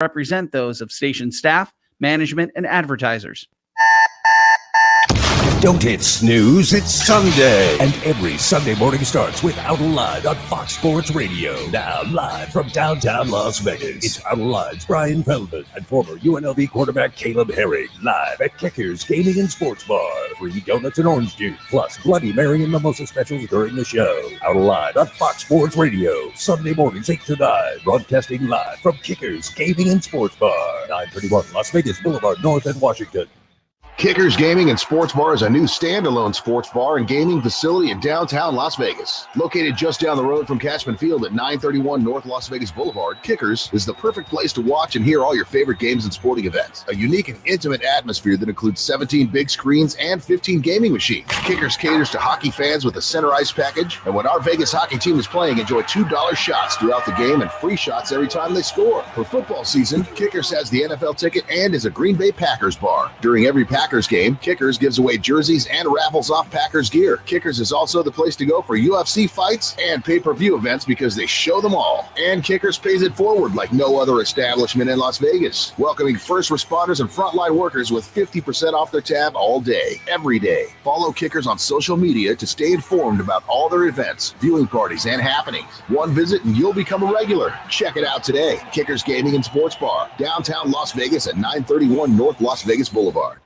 represent those of station staff, management, and advertisers. Don't hit snooze, it's Sunday. And every Sunday morning starts with Out Live on Fox Sports Radio. Now live from downtown Las Vegas, it's Out Live's Brian Feldman and former UNLV quarterback Caleb Herring. Live at Kickers Gaming and Sports Bar. Free donuts and orange juice, plus Bloody Mary and mimosa specials during the show. Out Live on Fox Sports Radio. Sunday mornings 8 to 9. Broadcasting live from Kickers Gaming and Sports Bar. 931 Las Vegas Boulevard North in Washington. Kickers Gaming and Sports Bar is a new standalone sports bar and gaming facility in downtown Las Vegas. Located just down the road from Cashman Field at 931 North Las Vegas Boulevard, Kickers is the perfect place to watch and hear all your favorite games and sporting events. A unique and intimate atmosphere that includes 17 big screens and 15 gaming machines. Kickers caters to hockey fans with a center ice package, and when our Vegas hockey team is playing, enjoy $2 shots throughout the game and free shots every time they score. For football season, Kickers has the NFL ticket and is a Green Bay Packers bar. During every Packers game, Kickers gives away jerseys and raffles off Packers gear. Kickers is also the place to go for UFC fights and pay-per-view events because they show them all. And Kickers pays it forward like no other establishment in Las Vegas, welcoming first responders and frontline workers with 50% off their tab all day, every day. Follow Kickers on social media to stay informed about all their events, viewing parties, and happenings. One visit and you'll become a regular. Check it out today. Kickers Gaming and Sports Bar, downtown Las Vegas at 931 North Las Vegas Boulevard.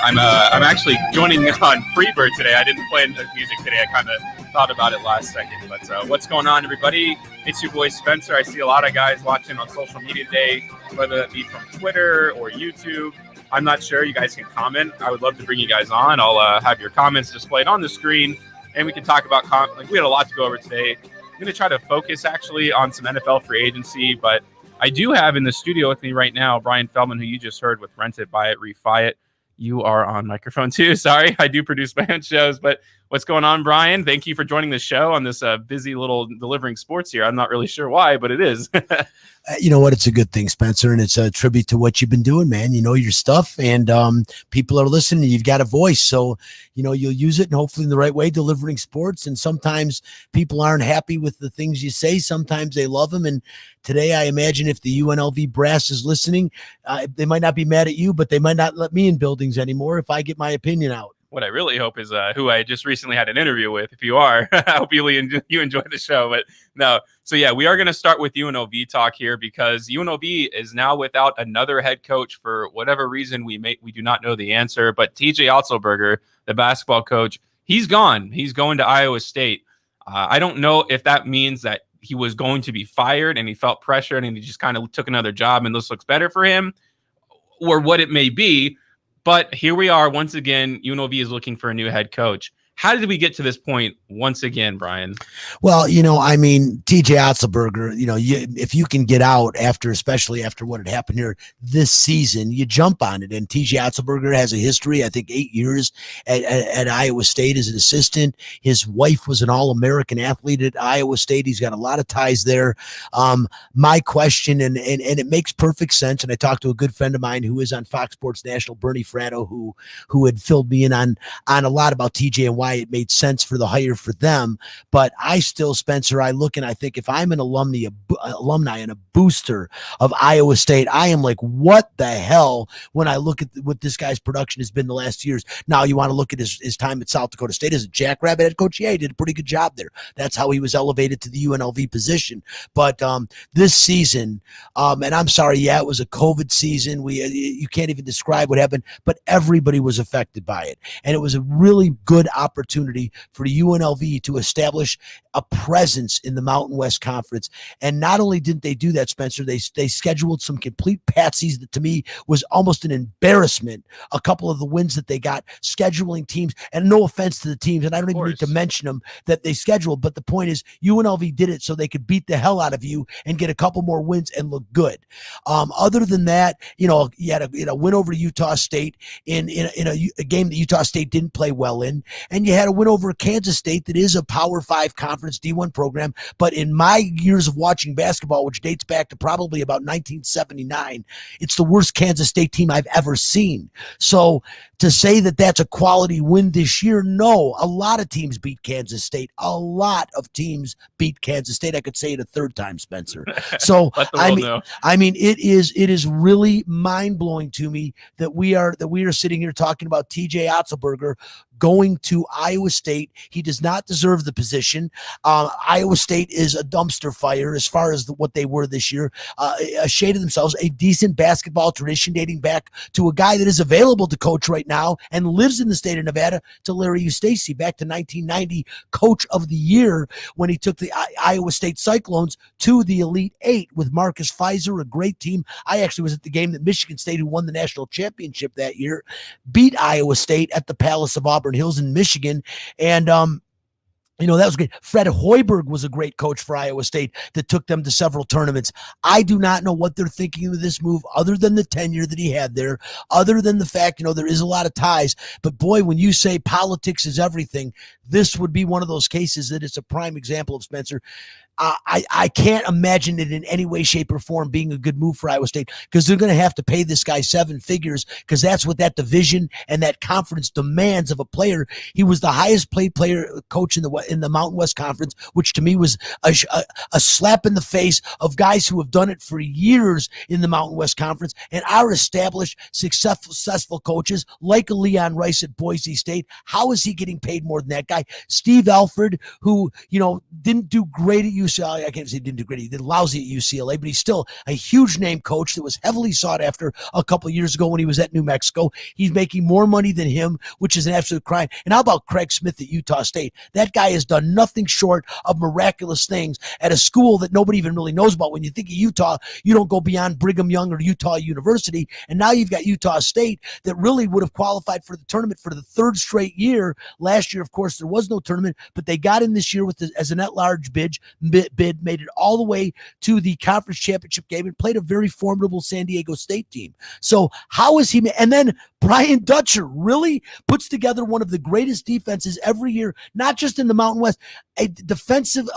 I'm actually joining on Freebird today. I didn't play music today. I kind of thought about it last second. But what's going on, everybody? It's your boy Spencer. I see a lot of guys watching on social media today, whether that be from Twitter or YouTube. I'm not sure. You guys can comment. I would love to bring you guys on. I'll have your comments displayed on the screen, and we can talk about we had a lot to go over today. I'm going to try to focus actually on some NFL free agency, but I do have in the studio with me right now Brian Feldman, who you just heard with Rent It, Buy It, Refi It. You are on microphone too. Sorry, I do produce my own shows, but what's going on, Brian? Thank you for joining the show on this busy little delivering sports here. I'm not really sure why, but it is. You know what? It's a good thing, Spencer, and it's a tribute to what you've been doing, man. You know your stuff, and people are listening. You've got a voice, so you'll use it, and hopefully in the right way, delivering sports. And sometimes people aren't happy with the things you say. Sometimes they love them. And today, I imagine if the UNLV brass is listening, they might not be mad at you, but they might not let me in buildings anymore if I get my opinion out. What I really hope is who I just recently had an interview with. If you are, I hope you enjoy the show. But no, so yeah, we are going to start with UNLV talk here because UNLV is now without another head coach for whatever reason we do not know the answer. But TJ Otzelberger, the basketball coach, he's gone. He's going to Iowa State. I don't know if that means that he was going to be fired and he felt pressured and he just kind of took another job and this looks better for him, or what it may be. But here we are once again. UNLV is looking for a new head coach. How did we get to this point once again, Brian? Well, TJ Otzelberger, if you can get out especially after what had happened here this season, you jump on it. And TJ Otzelberger has a history, I think 8 years at Iowa State as an assistant. His wife was an All-American athlete at Iowa State. He's got a lot of ties there. My question, and it makes perfect sense, and I talked to a good friend of mine who is on Fox Sports National, Bernie Fratto, who had filled me in on a lot about TJ and why it made sense for the hire for them. But I still, Spencer, I look and I think if I'm an alumni and a booster of Iowa State, I am like, what the hell when I look at what this guy's production has been the last years. Now you want to look at his time at South Dakota State as a Jackrabbit head coach. Yeah, he did a pretty good job there. That's how he was elevated to the UNLV position. But this season, and I'm sorry, yeah, it was a COVID season. You can't even describe what happened, but everybody was affected by it. And it was a really good opportunity for UNLV to establish a presence in the Mountain West Conference. And not only didn't they do that, Spencer, they scheduled some complete patsies that to me was almost an embarrassment. A couple of the wins that they got, scheduling teams, and no offense to the teams, and I don't even need to mention them that they scheduled, but the point is UNLV did it so they could beat the hell out of you and get a couple more wins and look good. Other than that, you had a win over Utah State in a game that Utah State didn't play well in. And and you had a win over Kansas State that is a Power 5 conference D1 program. But in my years of watching basketball, which dates back to probably about 1979, it's the worst Kansas State team I've ever seen. So to say that that's a quality win this year, no. A lot of teams beat Kansas State. A lot of teams beat Kansas State. I could say it a third time, Spencer. So I mean, it is really mind blowing to me that we are sitting here talking about TJ Otzelberger going to Iowa State. He does not deserve the position. Iowa State is a dumpster fire as far as what they were this year. A shade of themselves, a decent basketball tradition dating back to a guy that is available to coach right now and lives in the state of Nevada, to Larry Eustace, back to 1990, Coach of the Year, when he took the Iowa State Cyclones to the Elite Eight with Marcus Fizer, a great team. I actually was at the game that Michigan State, who won the national championship that year, beat Iowa State at the Palace of Auburn Hills in Michigan. And that was great. Fred Hoiberg was a great coach for Iowa State that took them to several tournaments. I do not know what they're thinking of this move, other than the tenure that he had there, other than the fact, there is a lot of ties. But boy, when you say politics is everything, this would be one of those cases that it's a prime example of, Spencer. I can't imagine it in any way, shape, or form being a good move for Iowa State, because they're going to have to pay this guy 7 figures, because that's what that division and that conference demands of a player. He was the highest paid player coach in the Mountain West Conference, which to me was a slap in the face of guys who have done it for years in the Mountain West Conference and are established, successful coaches like a Leon Rice at Boise State. How is he getting paid more than that guy? Steve Alford, who didn't do great at UCLA. I can't say he didn't do great. He did lousy at UCLA, but he's still a huge name coach that was heavily sought after a couple of years ago when he was at New Mexico. He's making more money than him, which is an absolute crime. And how about Craig Smith at Utah State? That guy has done nothing short of miraculous things at a school that nobody even really knows about. When you think of Utah, you don't go beyond Brigham Young or Utah University. And now you've got Utah State that really would have qualified for the tournament for the 3rd straight year. Last year, of course, there was no tournament, but they got in this year as an at-large bid, made it all the way to the conference championship game and played a very formidable San Diego State team. So how is he? And then Brian Dutcher really puts together one of the greatest defenses every year, not just in the Mountain West, a defensive,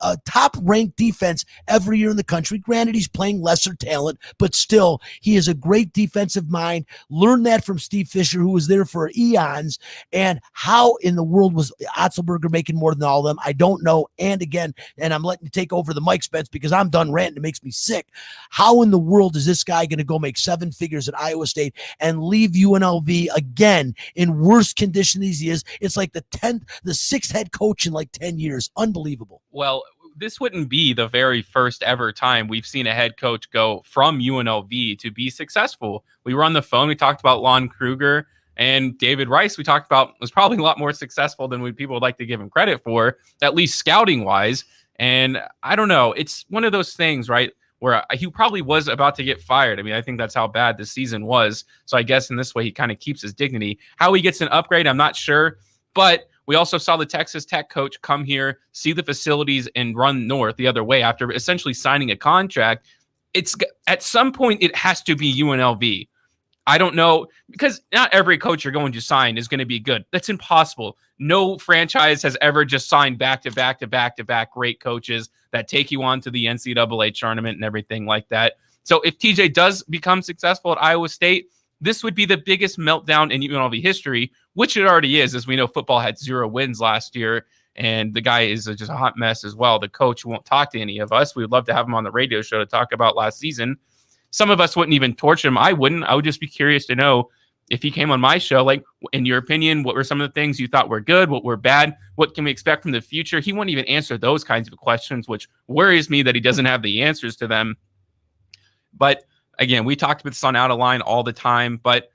a top-ranked defense every year in the country. Granted, he's playing lesser talent, but still, he is a great defensive mind. Learned that from Steve Fisher, who was there for eons. And how in the world was Otzelberger making more than all of them? I don't know. And again, and I'm letting you take over the mic, Spence, because I'm done ranting. It makes me sick. How in the world is this guy going to go make 7 figures at Iowa State and leave UNLV again in worse condition these years? It's like the 6th head coach in like 10 years. Unbelievable. Well, this wouldn't be the very first ever time we've seen a head coach go from UNLV to be successful. We were on the phone. We talked about Lon Kruger, and David Rice, we talked about, was probably a lot more successful than people would like to give him credit for, at least scouting wise. And I don't know. It's one of those things, right, where he probably was about to get fired. I mean, I think that's how bad this season was. So I guess in this way, he kind of keeps his dignity. How he gets an upgrade, I'm not sure. But we also saw the Texas Tech coach come here, see the facilities, and run north the other way after essentially signing a contract. It's at some point, it has to be UNLV. I don't know, because not every coach you're going to sign is going to be good. That's impossible. No franchise has ever just signed back-to-back great coaches that take you on to the NCAA tournament and everything like that. So if TJ does become successful at Iowa State, this would be the biggest meltdown in UNLV history, which it already is, as we know football had 0 wins last year, and the guy is just a hot mess as well. The coach won't talk to any of us. We would love to have him on the radio show to talk about last season. Some of us wouldn't even torch him. I wouldn't. I would just be curious to know if he came on my show, like, in your opinion, what were some of the things you thought were good, what were bad, what can we expect from the future? He wouldn't even answer those kinds of questions, which worries me that he doesn't have the answers to them. But again, we talked about this on Out of Line all the time, but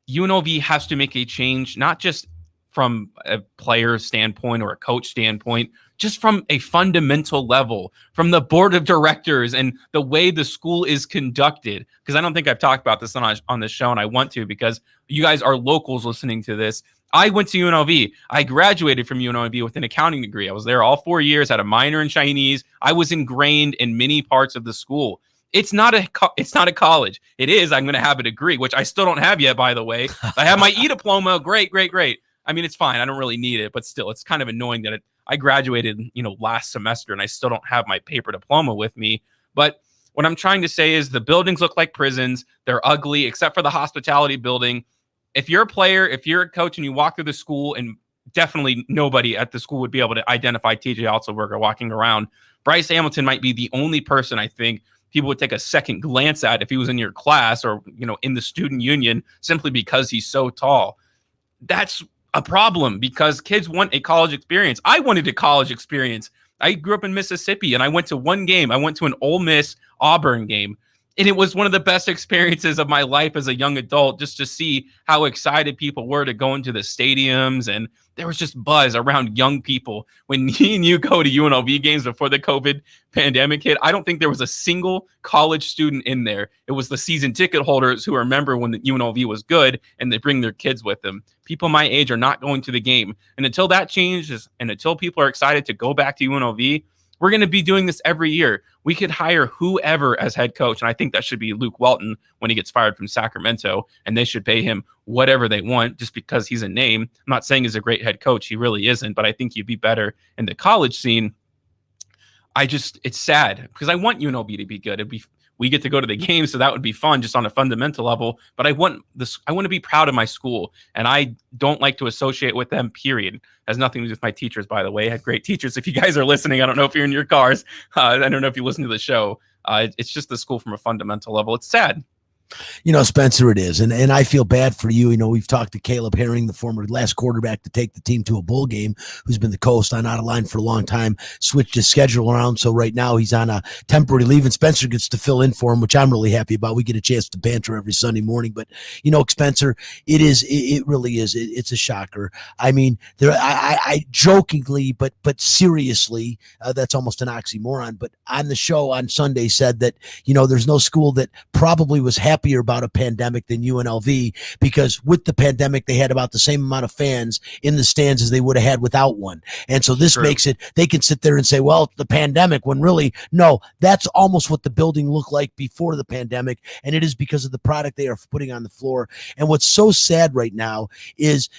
UNLV has to make a change, not just from a player standpoint or a coach standpoint, just from a fundamental level, from the board of directors and the way the school is conducted. Because I don't think I've talked about this on this show, and I want to, because you guys are locals listening to this. I went to UNLV. I graduated from UNLV with an accounting degree. I was there all 4 years, had a minor in Chinese. I was ingrained in many parts of the school. It's not a college. It is. I'm going to have a degree, which I still don't have yet, by the way. I have my e-diploma. Great. I mean, it's fine. I don't really need it, but still, it's kind of annoying that I graduated, last semester and I still don't have my paper diploma with me. But what I'm trying to say is the buildings look like prisons. They're ugly, except for the hospitality building. If you're a player, if you're a coach and you walk through the school, and definitely nobody at the school would be able to identify TJ Otzelberger walking around, Bryce Hamilton might be the only person I think people would take a second glance at if he was in your class or, in the student union, simply because he's so tall. That's a problem because kids want a college experience. I wanted a college experience. I grew up in Mississippi and I went to one game. I went to an Ole Miss Auburn game. And it was one of the best experiences of my life as a young adult, just to see how excited people were to go into the stadiums. And there was just buzz around young people. When me and you go to UNLV games before the COVID pandemic hit, I don't think there was a single college student in there. It was the season ticket holders who remember when the UNLV was good and they bring their kids with them. People my age are not going to the game. And until that changes and until people are excited to go back to UNLV, we're going to be doing this every year. We could hire whoever as head coach, and I think that should be Luke Walton when he gets fired from Sacramento, and they should pay him whatever they want just because he's a name. I'm not saying he's a great head coach. He really isn't, but I think he'd be better in the college scene. It's sad because I want UNLV to be good. We get to go to the game, so that would be fun just on a fundamental level. But I want to be proud of my school, and I don't like to associate with them, period. It has nothing to do with my teachers, by the way. I had great teachers. If you guys are listening, I don't know if you're in your cars. I don't know if you listen to the show. It's just the school from a fundamental level. It's sad. Spencer, it is. And I feel bad for you. We've talked to Caleb Herring, the former last quarterback to take the team to a bowl game, who's been the coach on Out of Line for a long time, switched his schedule around. So right now he's on a temporary leave and Spencer gets to fill in for him, which I'm really happy about. We get a chance to banter every Sunday morning, but Spencer, it really is. It's a shocker. I mean, I jokingly, but seriously, that's almost an oxymoron, but on the show on Sunday said that, there's no school that probably was happier about a pandemic than UNLV, because with the pandemic, they had about the same amount of fans in the stands as they would have had without one. And so this makes it, they can sit there and say, well, the pandemic, when really, no, that's almost what the building looked like before the pandemic. And it is because of the product they are putting on the floor. And what's so sad right now is,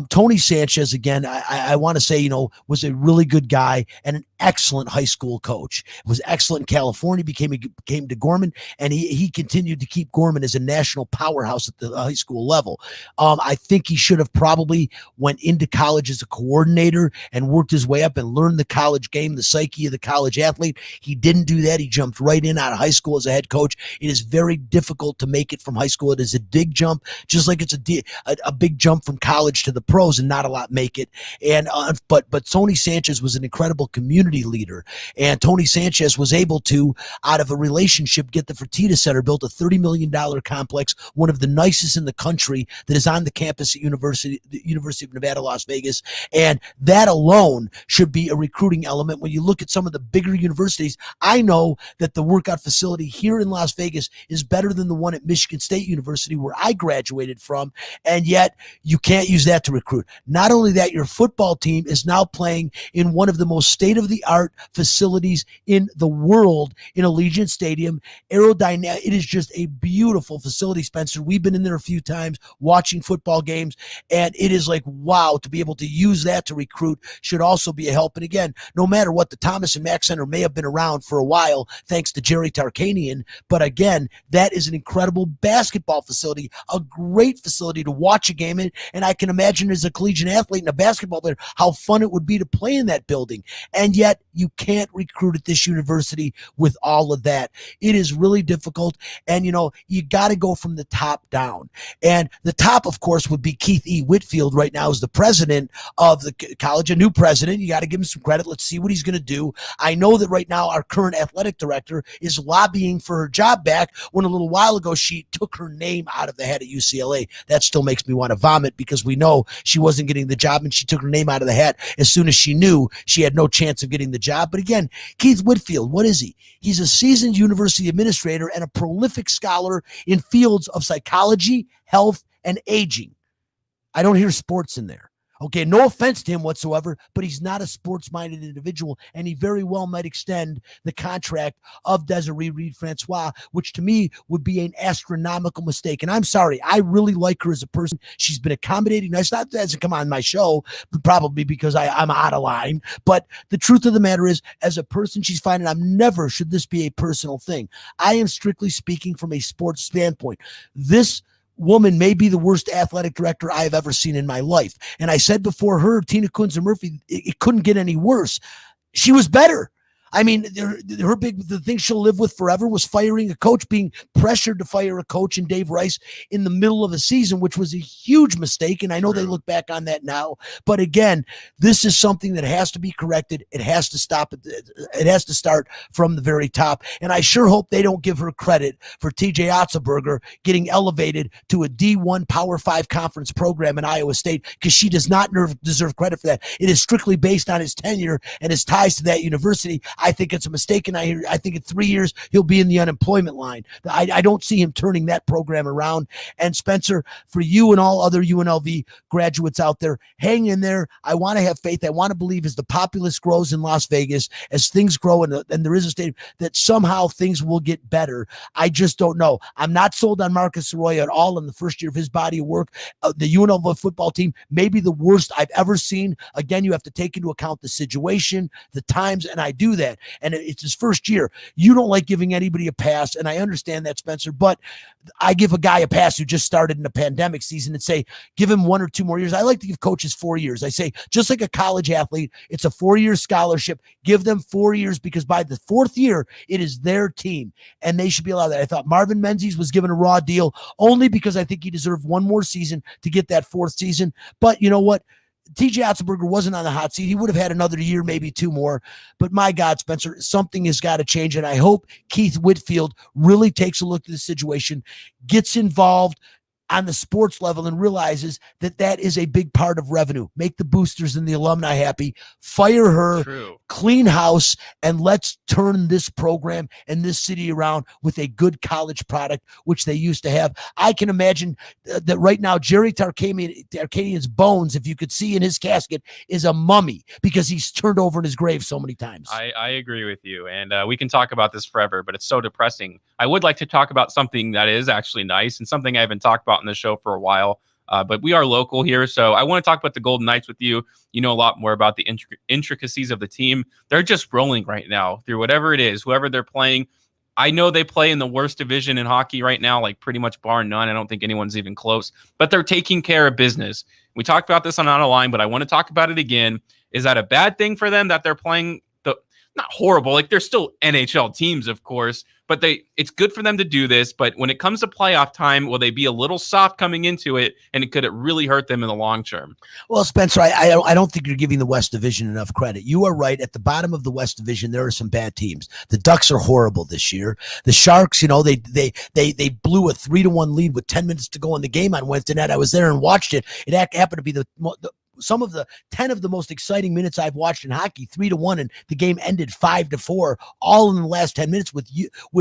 Tony Sanchez, again, I want to say, was a really good guy and an excellent high school coach. Was excellent in California, came to Gorman, and he continued to keep Gorman as a national powerhouse at the high school level. I think he should have probably went into college as a coordinator and worked his way up and learned the college game, the psyche of the college athlete. He didn't do that. He jumped right in out of high school as a head coach. It is very difficult to make it from high school. It is a big jump, just like it's a big jump from college to the pros, and not a lot make it. And but Tony Sanchez was an incredible community leader, and Tony Sanchez was able to, out of a relationship, get the Fertitta Center built, a $30 million complex, one of the nicest in the country, that is on the campus at the University of Nevada, Las Vegas. And that alone should be a recruiting element. When you look at some of the bigger universities, I know that the workout facility here in Las Vegas is better than the one at Michigan State University, where I graduated from, and yet you can't use that to recruit. Not only that, your football team is now playing in one of the most state-of-the-art facilities in the world in Allegiant Stadium. Aerodynamic, it is just a beautiful facility, Spencer. We've been in there a few times watching football games, and it is like, wow, to be able to use that to recruit should also be a help. And again, no matter what, the Thomas and Mack Center may have been around for a while thanks to Jerry Tarkanian, but again, that is an incredible basketball facility, a great facility to watch a game in, and I can imagine as a collegiate athlete and a basketball player how fun it would be to play in that building. And yet you can't recruit at this university with all of that. It is really difficult, and you got to go from the top down. And the top, of course, would be Keith E. Whitfield right now as the president of the college, a new president. You got to give him some credit. Let's see what he's going to do. I know that right now our current athletic director is lobbying for her job back, when a little while ago she took her name out of the hat at UCLA. That still makes me want to vomit, because we know she wasn't getting the job, and she took her name out of the hat as soon as she knew she had no chance of getting the job. But again, Keith Whitfield, what is he? He's a seasoned university administrator and a prolific scholar in fields of psychology, health, and aging. I don't hear sports in there. Okay, no offense to him whatsoever, but he's not a sports-minded individual, and he very well might extend the contract of Desiree Reed-Francois, which to me would be an astronomical mistake. And I'm sorry, I really like her as a person. She's been accommodating. Nice, not that doesn't come on my show, but probably because I'm out of line. But the truth of the matter is, as a person, she's fine, and I'm never should this be a personal thing. I am strictly speaking from a sports standpoint. This woman may be the worst athletic director I have ever seen in my life. And I said before her, Tina Kunz and Murphy, it couldn't get any worse. She was better. I mean, the thing she'll live with forever was firing a coach, being pressured to fire a coach in Dave Rice in the middle of a season, which was a huge mistake. And I know they look back on that now. But again, this is something that has to be corrected. It has to stop. It has to start from the very top. And I sure hope they don't give her credit for TJ Otzelberger getting elevated to a D1 Power 5 conference program in Iowa State, because she does not deserve credit for that. It is strictly based on his tenure and his ties to that university. I think it's a mistake, and I think in 3 years he'll be in the unemployment line. I don't see him turning that program around. And Spencer, for you and all other UNLV graduates out there, hang in there. I want to have faith. I want to believe as the populace grows in Las Vegas, as things grow, and there is a stadium, that somehow things will get better. I just don't know. I'm not sold on Marcus Arroyo at all in the first year of his body of work. The UNLV football team may be the worst I've ever seen. Again, you have to take into account the situation, the times, and I do that. And it's his first year. You don't like giving anybody a pass, and I understand that, Spencer, but I give a guy a pass who just started in a pandemic season and say, give him 1 or 2 more years. I like to give coaches 4 years. I say, just like a college athlete, it's a 4-year scholarship. Give them 4 years, because by the 4th year, it is their team, and they should be allowed that. I thought Marvin Menzies was given a raw deal only because I think he deserved 1 more season to get that 4th season. But you know what? TJ Otzelberger wasn't on the hot seat. He would have had another year, maybe 2 more. But my God, Spencer, something has got to change. And I hope Keith Whitfield really takes a look at the situation, gets involved on the sports level, and realizes that that is a big part of revenue. Make the boosters and the alumni happy. Fire her. True. Clean house, and let's turn this program and this city around with a good college product, which they used to have. I can imagine that right now, Jerry Tarkanian's bones, if you could see in his casket, is a mummy, because he's turned over in his grave so many times. I agree with you, and we can talk about this forever, but it's so depressing. I would like to talk about something that is actually nice, and something I haven't talked about in the show for a while. But we are local here, so I want to talk about the Golden Knights with you. You know a lot more about the intricacies of the team. They're just rolling right now through whatever it is, whoever they're playing. I know they play in the worst division in hockey right now, like pretty much bar none. I don't think anyone's even close, but they're taking care of business. We talked about this on Out of Line, but I want to talk about it again. Is that a bad thing for them that they're playing not horrible? Like, they're still NHL teams, of course, but it's good for them to do this. But when it comes to playoff time, will they be a little soft coming into it, and could it really hurt them in the long term? Well, Spencer, I don't think you're giving the West Division enough credit. You are right. At the bottom of the West Division, there are some bad teams. The Ducks are horrible this year. The Sharks, they blew a 3-1 lead with 10 minutes to go in the game on Wednesday night. I was there and watched it. It happened to be some of the 10 of the most exciting minutes I've watched in hockey, 3-1, and the game ended 5-4, all in the last 10 minutes with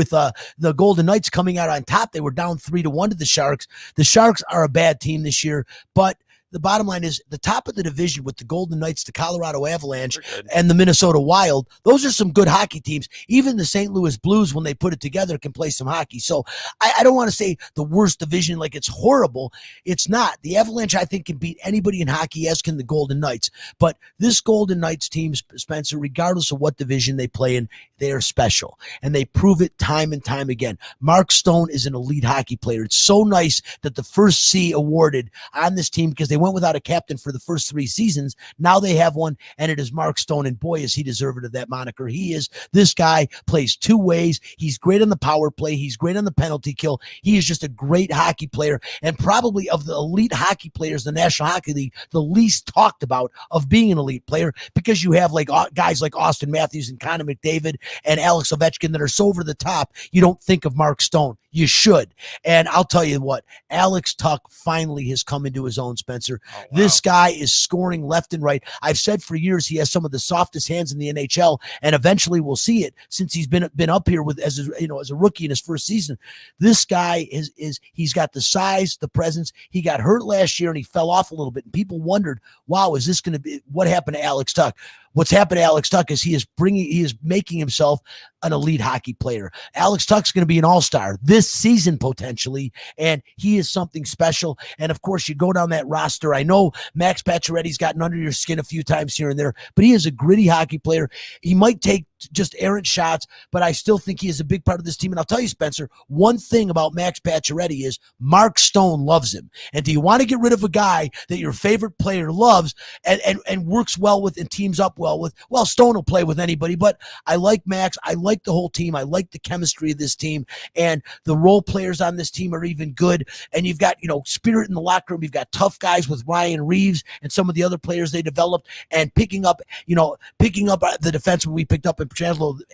the Golden Knights coming out on top. They were down 3-1 to the Sharks. The Sharks are a bad team this year, but the bottom line is the top of the division with the Golden Knights, the Colorado Avalanche, and the Minnesota Wild. Those are some good hockey teams. Even the St. Louis Blues, when they put it together, can play some hockey. So I don't want to say the worst division like it's horrible. It's not. The Avalanche, I think, can beat anybody in hockey, as can the Golden Knights. But this Golden Knights team, Spencer, regardless of what division they play in, they are special. And they prove it time and time again. Mark Stone is an elite hockey player. It's so nice that the first C awarded on this team, because they went without a captain for the first 3 seasons. Now they have one, and it is Mark Stone, and boy, is he deserving of that moniker. This guy plays 2 ways. He's great on the power play. He's great on the penalty kill. He is just a great hockey player, and probably of the elite hockey players in the National Hockey League, the least talked about of being an elite player, because you have like guys like Austin Matthews and Connor McDavid and Alex Ovechkin that are so over the top, you don't think of Mark Stone. You should. And I'll tell you what, Alex Tuck finally has come into his own, Spencer. Spencer. Oh, wow. This guy is scoring left and right. I've said for years he has some of the softest hands in the NHL, and eventually we'll see it since he's been up here with as a rookie in his first season. This guy he's got the size, the presence. He got hurt last year and he fell off a little bit, and people wondered, wow, is this going to be what happened to Alex Tuck? What's happened to Alex Tuck is he is making himself an elite hockey player. Alex Tuck's going to be an all-star this season potentially, and he is something special. And of course, you go down that roster. I know Max Pacioretty's gotten under your skin a few times here and there, but he is a gritty hockey player. He might take just errant shots, but I still think he is a big part of this team. And I'll tell you, Spencer, one thing about Max Pacioretty is Mark Stone loves him. And do you want to get rid of a guy that your favorite player loves and works well with and teams up well with? Well, Stone will play with anybody, but I like Max. I like the whole team. I like the chemistry of this team, and the role players on this team are even good. And you've got, spirit in the locker room. You've got tough guys with Ryan Reeves and some of the other players they developed, and picking up the defenseman we picked up in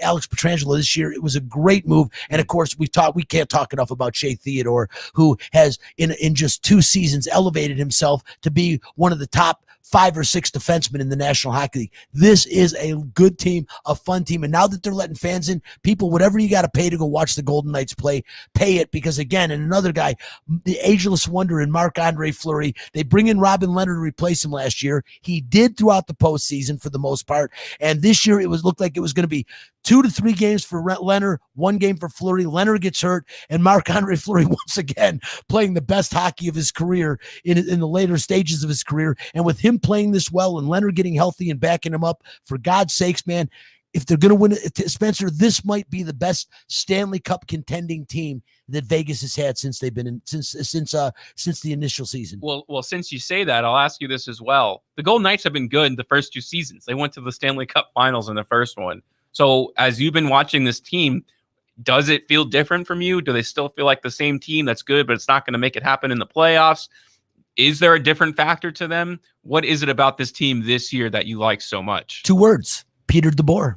Alex Pietrangelo this year. It was a great move. And of course, we can't talk enough about Shea Theodore, who has in just 2 seasons elevated himself to be one of the top 5 or 6 defensemen in the National Hockey League. This is a good team, a fun team. And now that they're letting fans in, people, whatever you got to pay to go watch the Golden Knights play, pay it. Because again, and another guy, the ageless wonder in Marc-Andre Fleury, they bring in Robin Leonard to replace him last year. He did throughout the postseason for the most part. And this year looked like it was going to be 2 to 3 games for Leonard, 1 game for Fleury. Leonard gets hurt, and Marc-Andre Fleury once again playing the best hockey of his career in the later stages of his career. And with him playing this well and Leonard getting healthy and backing him up, for God's sakes, man, if they're going to win it, Spencer, this might be the best Stanley Cup contending team that Vegas has had since they've been in since the initial season. Well, since you say that, I'll ask you this as well. The Golden Knights have been good in the first 2 seasons. They went to the Stanley Cup Finals in the first one. So as you've been watching this team, does it feel different from you? Do they still feel like the same team that's good, but it's not going to make it happen in the playoffs? Is there a different factor to them? What is it about this team this year that you like so much? 2 words: Peter DeBoer.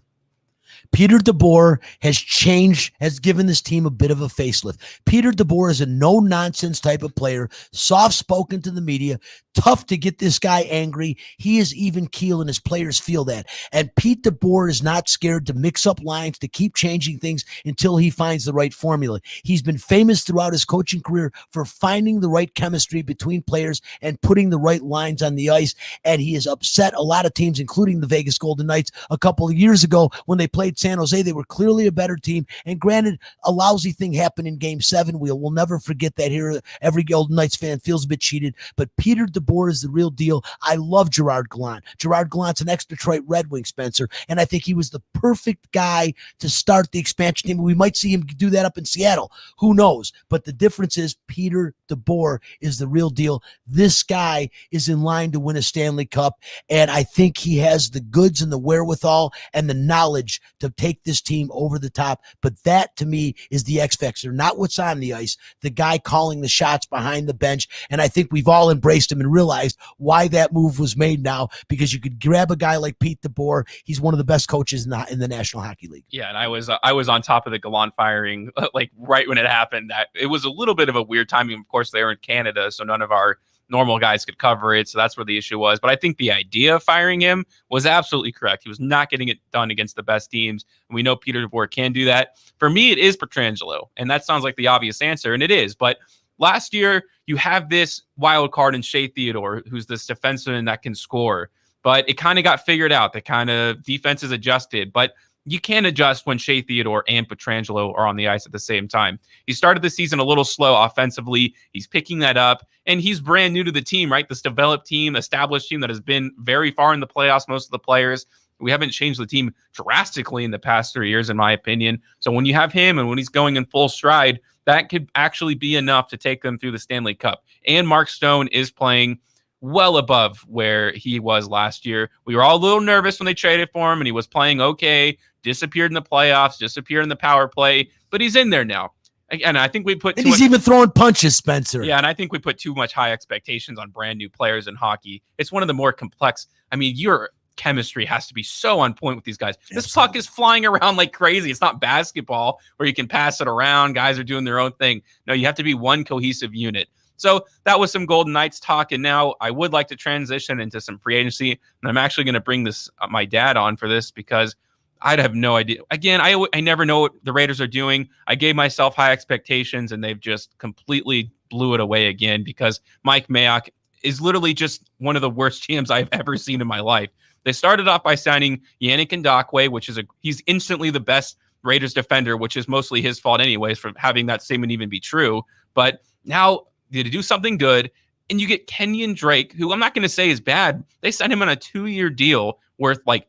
Peter DeBoer has given this team a bit of a facelift. Peter DeBoer is a no-nonsense type of player, soft-spoken to the media, tough to get this guy angry. He is even keel, and his players feel that. And Pete DeBoer is not scared to mix up lines, to keep changing things until he finds the right formula. He's been famous throughout his coaching career for finding the right chemistry between players and putting the right lines on the ice. And he has upset a lot of teams, including the Vegas Golden Knights a couple of years ago when they played San Jose. They were clearly a better team. And granted, a lousy thing happened in Game 7. We'll never forget that here. Every Golden Knights fan feels a bit cheated. But Peter DeBoer is the real deal. I love Gerard Gallant. Gerard Gallant's an ex-Detroit Red Wing, Spencer, and I think he was the perfect guy to start the expansion team. We might see him do that up in Seattle. Who knows? But the difference is Peter DeBoer is the real deal. This guy is in line to win a Stanley Cup, and I think he has the goods and the wherewithal and the knowledge to take this team over the top. But that, to me, is the X factor, not what's on the ice, the guy calling the shots behind the bench. And I think we've all embraced him and realized why that move was made now, because you could grab a guy like Pete DeBoer. He's one of the best coaches in the National Hockey League. Yeah, and I was on top of the Gallant firing like right when it happened. That it was a little bit of a weird timing. Of course, they were in Canada, so none of our normal guys could cover it. So that's where the issue was. But I think the idea of firing him was absolutely correct. He was not getting it done against the best teams. And we know Peter DeBoer can do that. For me, it is Pietrangelo. And that sounds like the obvious answer, and it is. But last year, you have this wild card in Shea Theodore, who's this defenseman that can score. But it kind of got figured out. The kind of defenses adjusted. But you can't adjust when Shea Theodore and Pietrangelo are on the ice at the same time. He started the season a little slow offensively. He's picking that up, and he's brand new to the team, right? This developed team, established team that has been very far in the playoffs, most of the players. We haven't changed the team drastically in the past 3 years, in my opinion. So when you have him and when he's going in full stride, that could actually be enough to take them through the Stanley Cup. And Mark Stone is playing well above where he was last year. We were all a little nervous when they traded for him, and he was playing okay, disappeared in the playoffs, disappeared in the power play, but he's in there now. And I think we put and he's even throwing punches, Spencer. Yeah, and I think we put too much high expectations on brand new players in hockey. It's one of the more complex. I mean, your chemistry has to be so on point with these guys. This puck is flying around like crazy. It's not basketball where you can pass it around. Guys are doing their own thing. No, you have to be one cohesive unit. So that was some Golden Knights talk, and now I would like to transition into some free agency, and I'm actually going to bring this my dad on for this because I'd have no idea. Again, I never know what the Raiders are doing. I gave myself high expectations, and they've just completely blew it away again because Mike Mayock is literally just one of the worst GMs I've ever seen in my life. They started off by signing Yannick Ngakoue, which is he's instantly the best Raiders defender, which is mostly his fault anyways for having that statement even be true. But now they do something good, and you get Kenyon Drake, who I'm not going to say is bad. They signed him on a 2-year deal worth like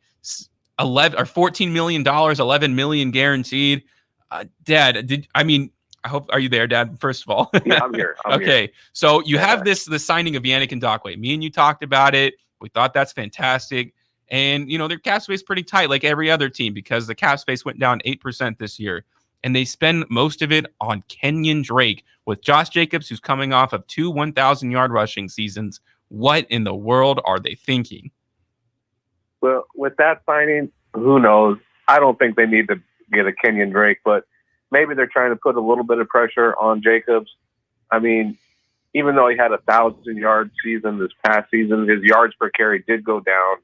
$14 million, $11 million guaranteed. Dad, I hope, are you there, Dad? First of all. Yeah, I'm here. Okay. So you have the signing of Yannick Ngakoue. Me and you talked about it. We thought that's fantastic. And, their cap space is pretty tight like every other team because the cap space went down 8% this year. And they spend most of it on Kenyon Drake with Josh Jacobs, who's coming off of 2 1,000-yard rushing seasons. What in the world are they thinking? Well, with that signing, who knows? I don't think they need to get a Kenyon Drake, but maybe they're trying to put a little bit of pressure on Jacobs. I mean, even though he had a 1,000-yard season this past season, his yards per carry did go down.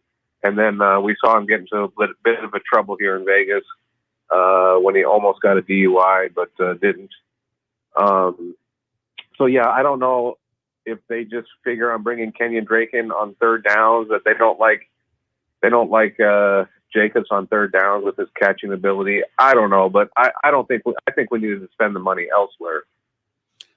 And then we saw him get into a bit of a trouble here in Vegas when he almost got a DUI, but didn't. So, yeah, I don't know if they just figure on bringing Kenyon Drake in on third downs, that they don't like Jacobs on third downs with his catching ability. I don't know, but I think we needed to spend the money elsewhere.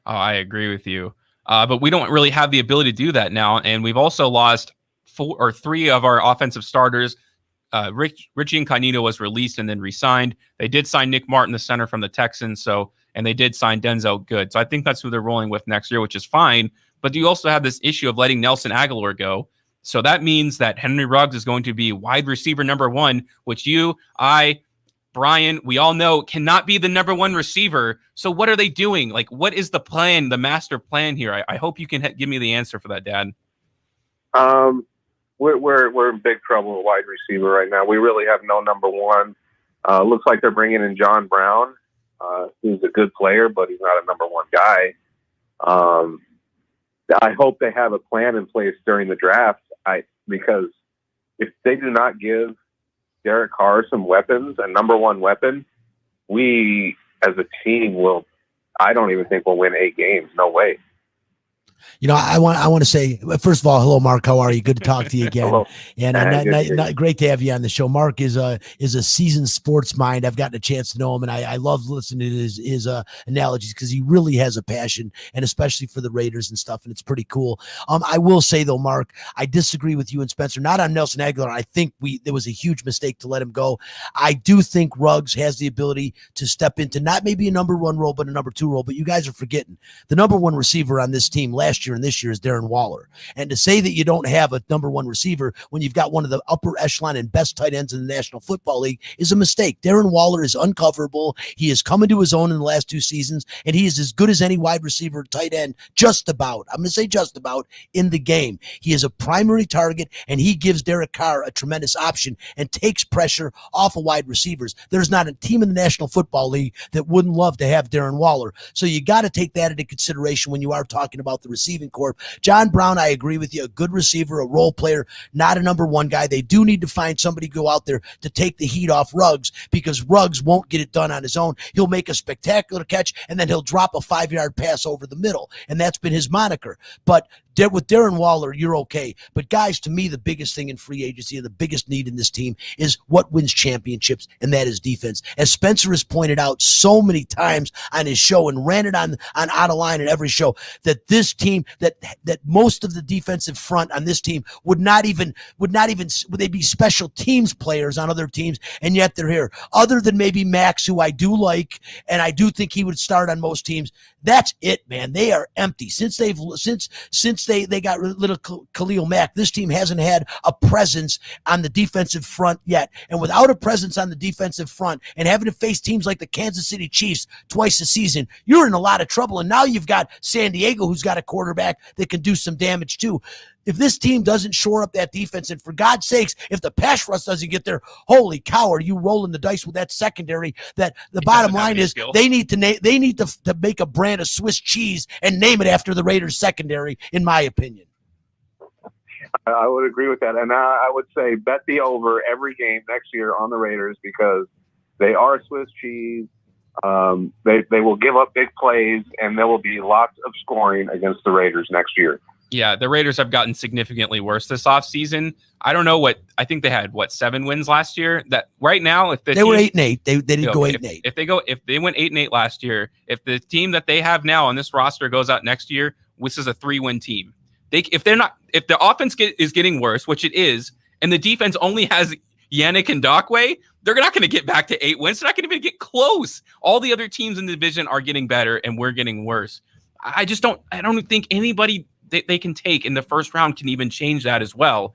Oh, I agree with you. But we don't really have the ability to do that now. And we've also lost 4 or 3 of our offensive starters. Richie Incognito was released and then re-signed. They did sign Nick Martin, the center from the Texans. And they did sign Denzel Good. So I think that's who they're rolling with next year, which is fine. But you also have this issue of letting Nelson Aguilar go. So that means that Henry Ruggs is going to be wide receiver number 1, which Brian, we all know cannot be the number 1 receiver. So what are they doing? Like, what is the plan, the master plan here? I hope you can give me the answer for that, Dad. We're in big trouble with wide receiver right now. We really have no number 1. Looks like they're bringing in John Brown, who's a good player, but he's not a number 1 guy. I hope they have a plan in place during the draft. Because if they do not give Derek Carr some weapons, a number 1 weapon, we as a team I don't even think we'll win 8 games. No way. I want to say, first of all, hello, Mark. How are you? Good to talk to you again. Hello. And great to have you on the show. Mark is a seasoned sports mind. I've gotten a chance to know him, and I love listening to his analogies because he really has a passion, and especially for the Raiders and stuff, and it's pretty cool. I will say though, Mark, I disagree with you and Spencer. Not on Nelson Aguilar. I think there was a huge mistake to let him go. I do think Ruggs has the ability to step into not maybe a number 1 role, but a number 2 role. But you guys are forgetting the number 1 receiver on this team last year and this year is Darren Waller. And to say that you don't have a number 1 receiver when you've got one of the upper echelon and best tight ends in the National Football League is a mistake. Darren Waller is uncoverable. He has come into his own in the last 2 seasons, and he is as good as any wide receiver, tight end, just about. I'm going to say just about in the game. He is a primary target, and he gives Derek Carr a tremendous option and takes pressure off of wide receivers. There's not a team in the National Football League that wouldn't love to have Darren Waller. So you got to take that into consideration when you are talking about the receiving corps. John Brown, I agree with you, a good receiver, a role player, not a number 1 guy. They do need to find somebody to go out there to take the heat off Ruggs because Ruggs won't get it done on his own. He'll make a spectacular catch, and then he'll drop a 5-yard pass over the middle, and that's been his moniker. But with Darren Waller, you're okay. But guys, to me, the biggest thing in free agency and the biggest need in this team is what wins championships, and that is defense. As Spencer has pointed out so many times on his show and ran it on Out of Line in every show, that this team, that most of the defensive front on this team would they be special teams players on other teams, and yet they're here. Other than maybe Max, who I do like, and I do think he would start on most teams. That's it, man. They are empty. Since they got rid of Khalil Mack, this team hasn't had a presence on the defensive front yet. And without a presence on the defensive front and having to face teams like the Kansas City Chiefs twice a season, you're in a lot of trouble. And now you've got San Diego, who's got a quarterback that can do some damage too. if this team doesn't shore up that defense, and for God's sakes, if the pass rush doesn't get there, holy cow, are you rolling the dice with that secondary? That the bottom line is they need to make a brand of Swiss cheese and name it after the Raiders secondary, in my opinion. I would agree with that. And I would say bet the over every game next year on the Raiders because they are Swiss cheese. They will give up big plays, and there will be lots of scoring against the Raiders next year. Yeah, the Raiders have gotten significantly worse this offseason. I don't know I think they had 7 wins last year. That right now, if they were 8-8, they didn't go 8-8. If they went 8-8 last year, if the team that they have now on this roster goes out next year, this is a 3-win team. If the offense is getting worse, which it is, and the defense only has Yannick Ngakoue, they're not going to get back to 8 wins. They're not going to even get close. All the other teams in the division are getting better, and we're getting worse. I don't think anybody they can take in the first round can even change that as well.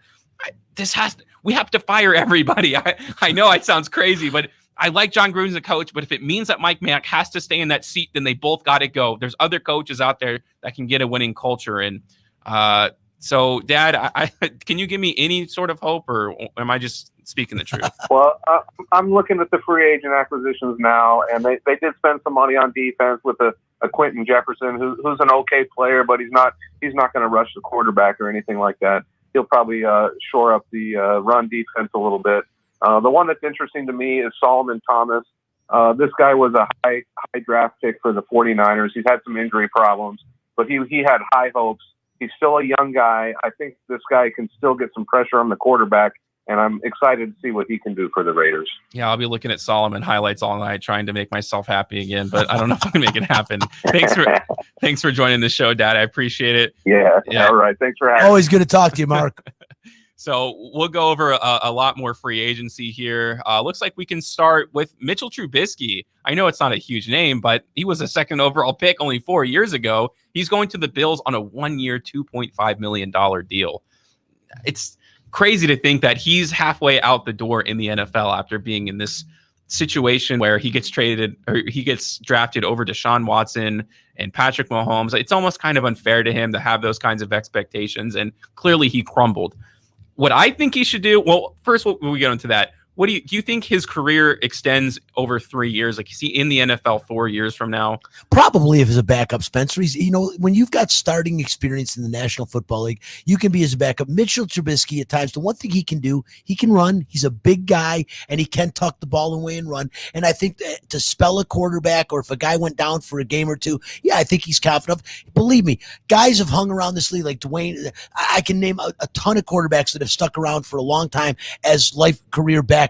We have to fire everybody. I know it sounds crazy, but I like John Gruden as a coach, but if it means that Mike Mayock has to stay in that seat, then they both got to go. There's other coaches out there that can get a winning culture. And so, Dad, can you give me any sort of hope, or am I just speaking the truth? Well, I'm looking at the free agent acquisitions now, and they did spend some money on defense with a Quentin Jefferson, who's an okay player, but he's not going to rush the quarterback or anything like that. He'll probably shore up the run defense a little bit. The one that's interesting to me is Solomon Thomas. This guy was a high draft pick for the 49ers. He's had some injury problems, but he had high hopes. He's still a young guy. I think this guy can still get some pressure on the quarterback, and I'm excited to see what he can do for the Raiders. Yeah, I'll be looking at Solomon highlights all night trying to make myself happy again, but I don't know if I can make it happen. Thanks for joining the show, Dad. I appreciate it. Yeah. All right. Thanks for having me. Always good to talk to you, Mark. So we'll go over a lot more free agency here. Looks like we can start with Mitchell Trubisky. I know it's not a huge name, but he was a second overall pick only 4 years ago. He's going to the Bills on a 1-year, $2.5 million deal. It's crazy to think that he's halfway out the door in the NFL after being in this situation where he gets traded or he gets drafted over Deshaun Watson and Patrick Mahomes. It's almost kind of unfair to him to have those kinds of expectations, and clearly he crumbled. What I think he should do, well, first when we get into that, do you think his career extends over 3 years? Like, is he in the NFL 4 years from now? Probably if he's a backup, Spencer. He's, when you've got starting experience in the National Football League, you can be as a backup. Mitchell Trubisky, at times, the one thing he can do, he can run. He's a big guy, and he can tuck the ball away and run. And I think that to spell a quarterback, or if a guy went down for a game or two, yeah, I think he's confident. Believe me, guys have hung around this league like Dwayne. I can name a ton of quarterbacks that have stuck around for a long time as career backups.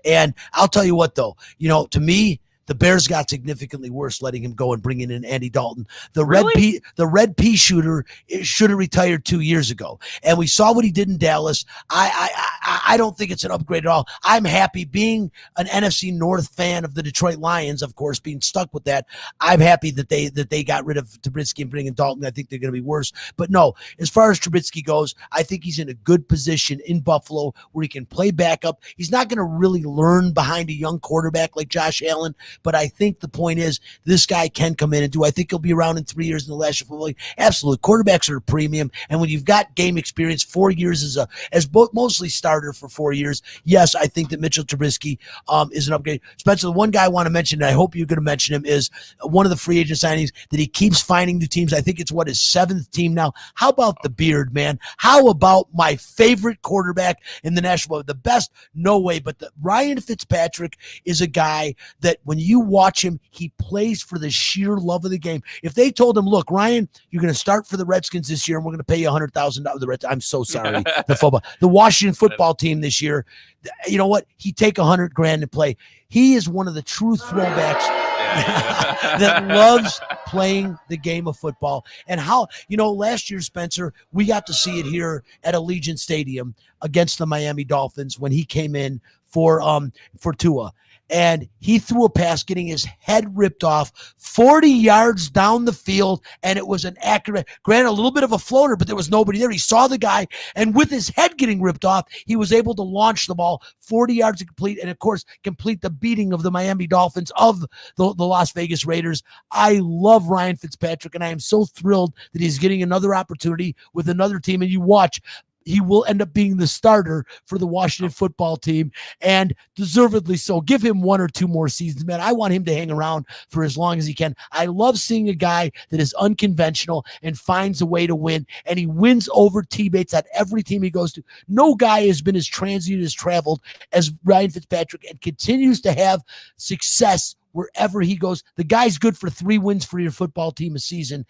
And I'll tell you what, though, to me, the Bears got significantly worse letting him go and bringing in Andy Dalton. The red pea shooter should have retired 2 years ago. And we saw what he did in Dallas. I don't think it's an upgrade at all. I'm happy being an NFC North fan of the Detroit Lions, of course, being stuck with that. I'm happy that they got rid of Trubisky and bringing Dalton. I think they're going to be worse. But no, as far as Trubisky goes, I think he's in a good position in Buffalo where he can play backup. He's not going to really learn behind a young quarterback like Josh Allen. But I think the point is this guy can come in and do. I think he'll be around in 3 years in the National Football League. Absolutely. Quarterbacks are a premium. And when you've got game experience, 4 years as mostly starter for 4 years, yes, I think that Mitchell Trubisky is an upgrade. Spencer, the one guy I want to mention, and I hope you're going to mention him, is one of the free agent signings that he keeps finding new teams. I think it's his 7th team now. How about the beard, man? How about my favorite quarterback in the National Football League? The best? No way. But Ryan Fitzpatrick is a guy that when you watch him, he plays for the sheer love of the game. If they told him, look, Ryan, you're going to start for the Redskins this year and we're going to pay you $100,000. I'm so sorry. The Washington football team this year, you know what? He'd take $100,000 to play. He is one of the true throwbacks that loves playing the game of football. And how, last year, Spencer, we got to see it here at Allegiant Stadium against the Miami Dolphins when he came in for Tua. and he threw a pass getting his head ripped off 40 yards down the field, and it was an accurate, granted a little bit of a floater, but there was nobody there. He saw the guy, and with his head getting ripped off, he was able to launch the ball 40 yards to complete, and of course, complete the beating of the Miami Dolphins of the Las Vegas Raiders. I love Ryan Fitzpatrick, and I am so thrilled that he's getting another opportunity with another team, and you watch, he will end up being the starter for the Washington football team, and deservedly so. Give him 1 or 2 more seasons, man. I want him to hang around for as long as he can. I love seeing a guy that is unconventional and finds a way to win, and he wins over teammates at every team he goes to. No guy has been as transient as traveled as Ryan Fitzpatrick, and continues to have success wherever he goes. The guy's good for 3 wins for your football team a season.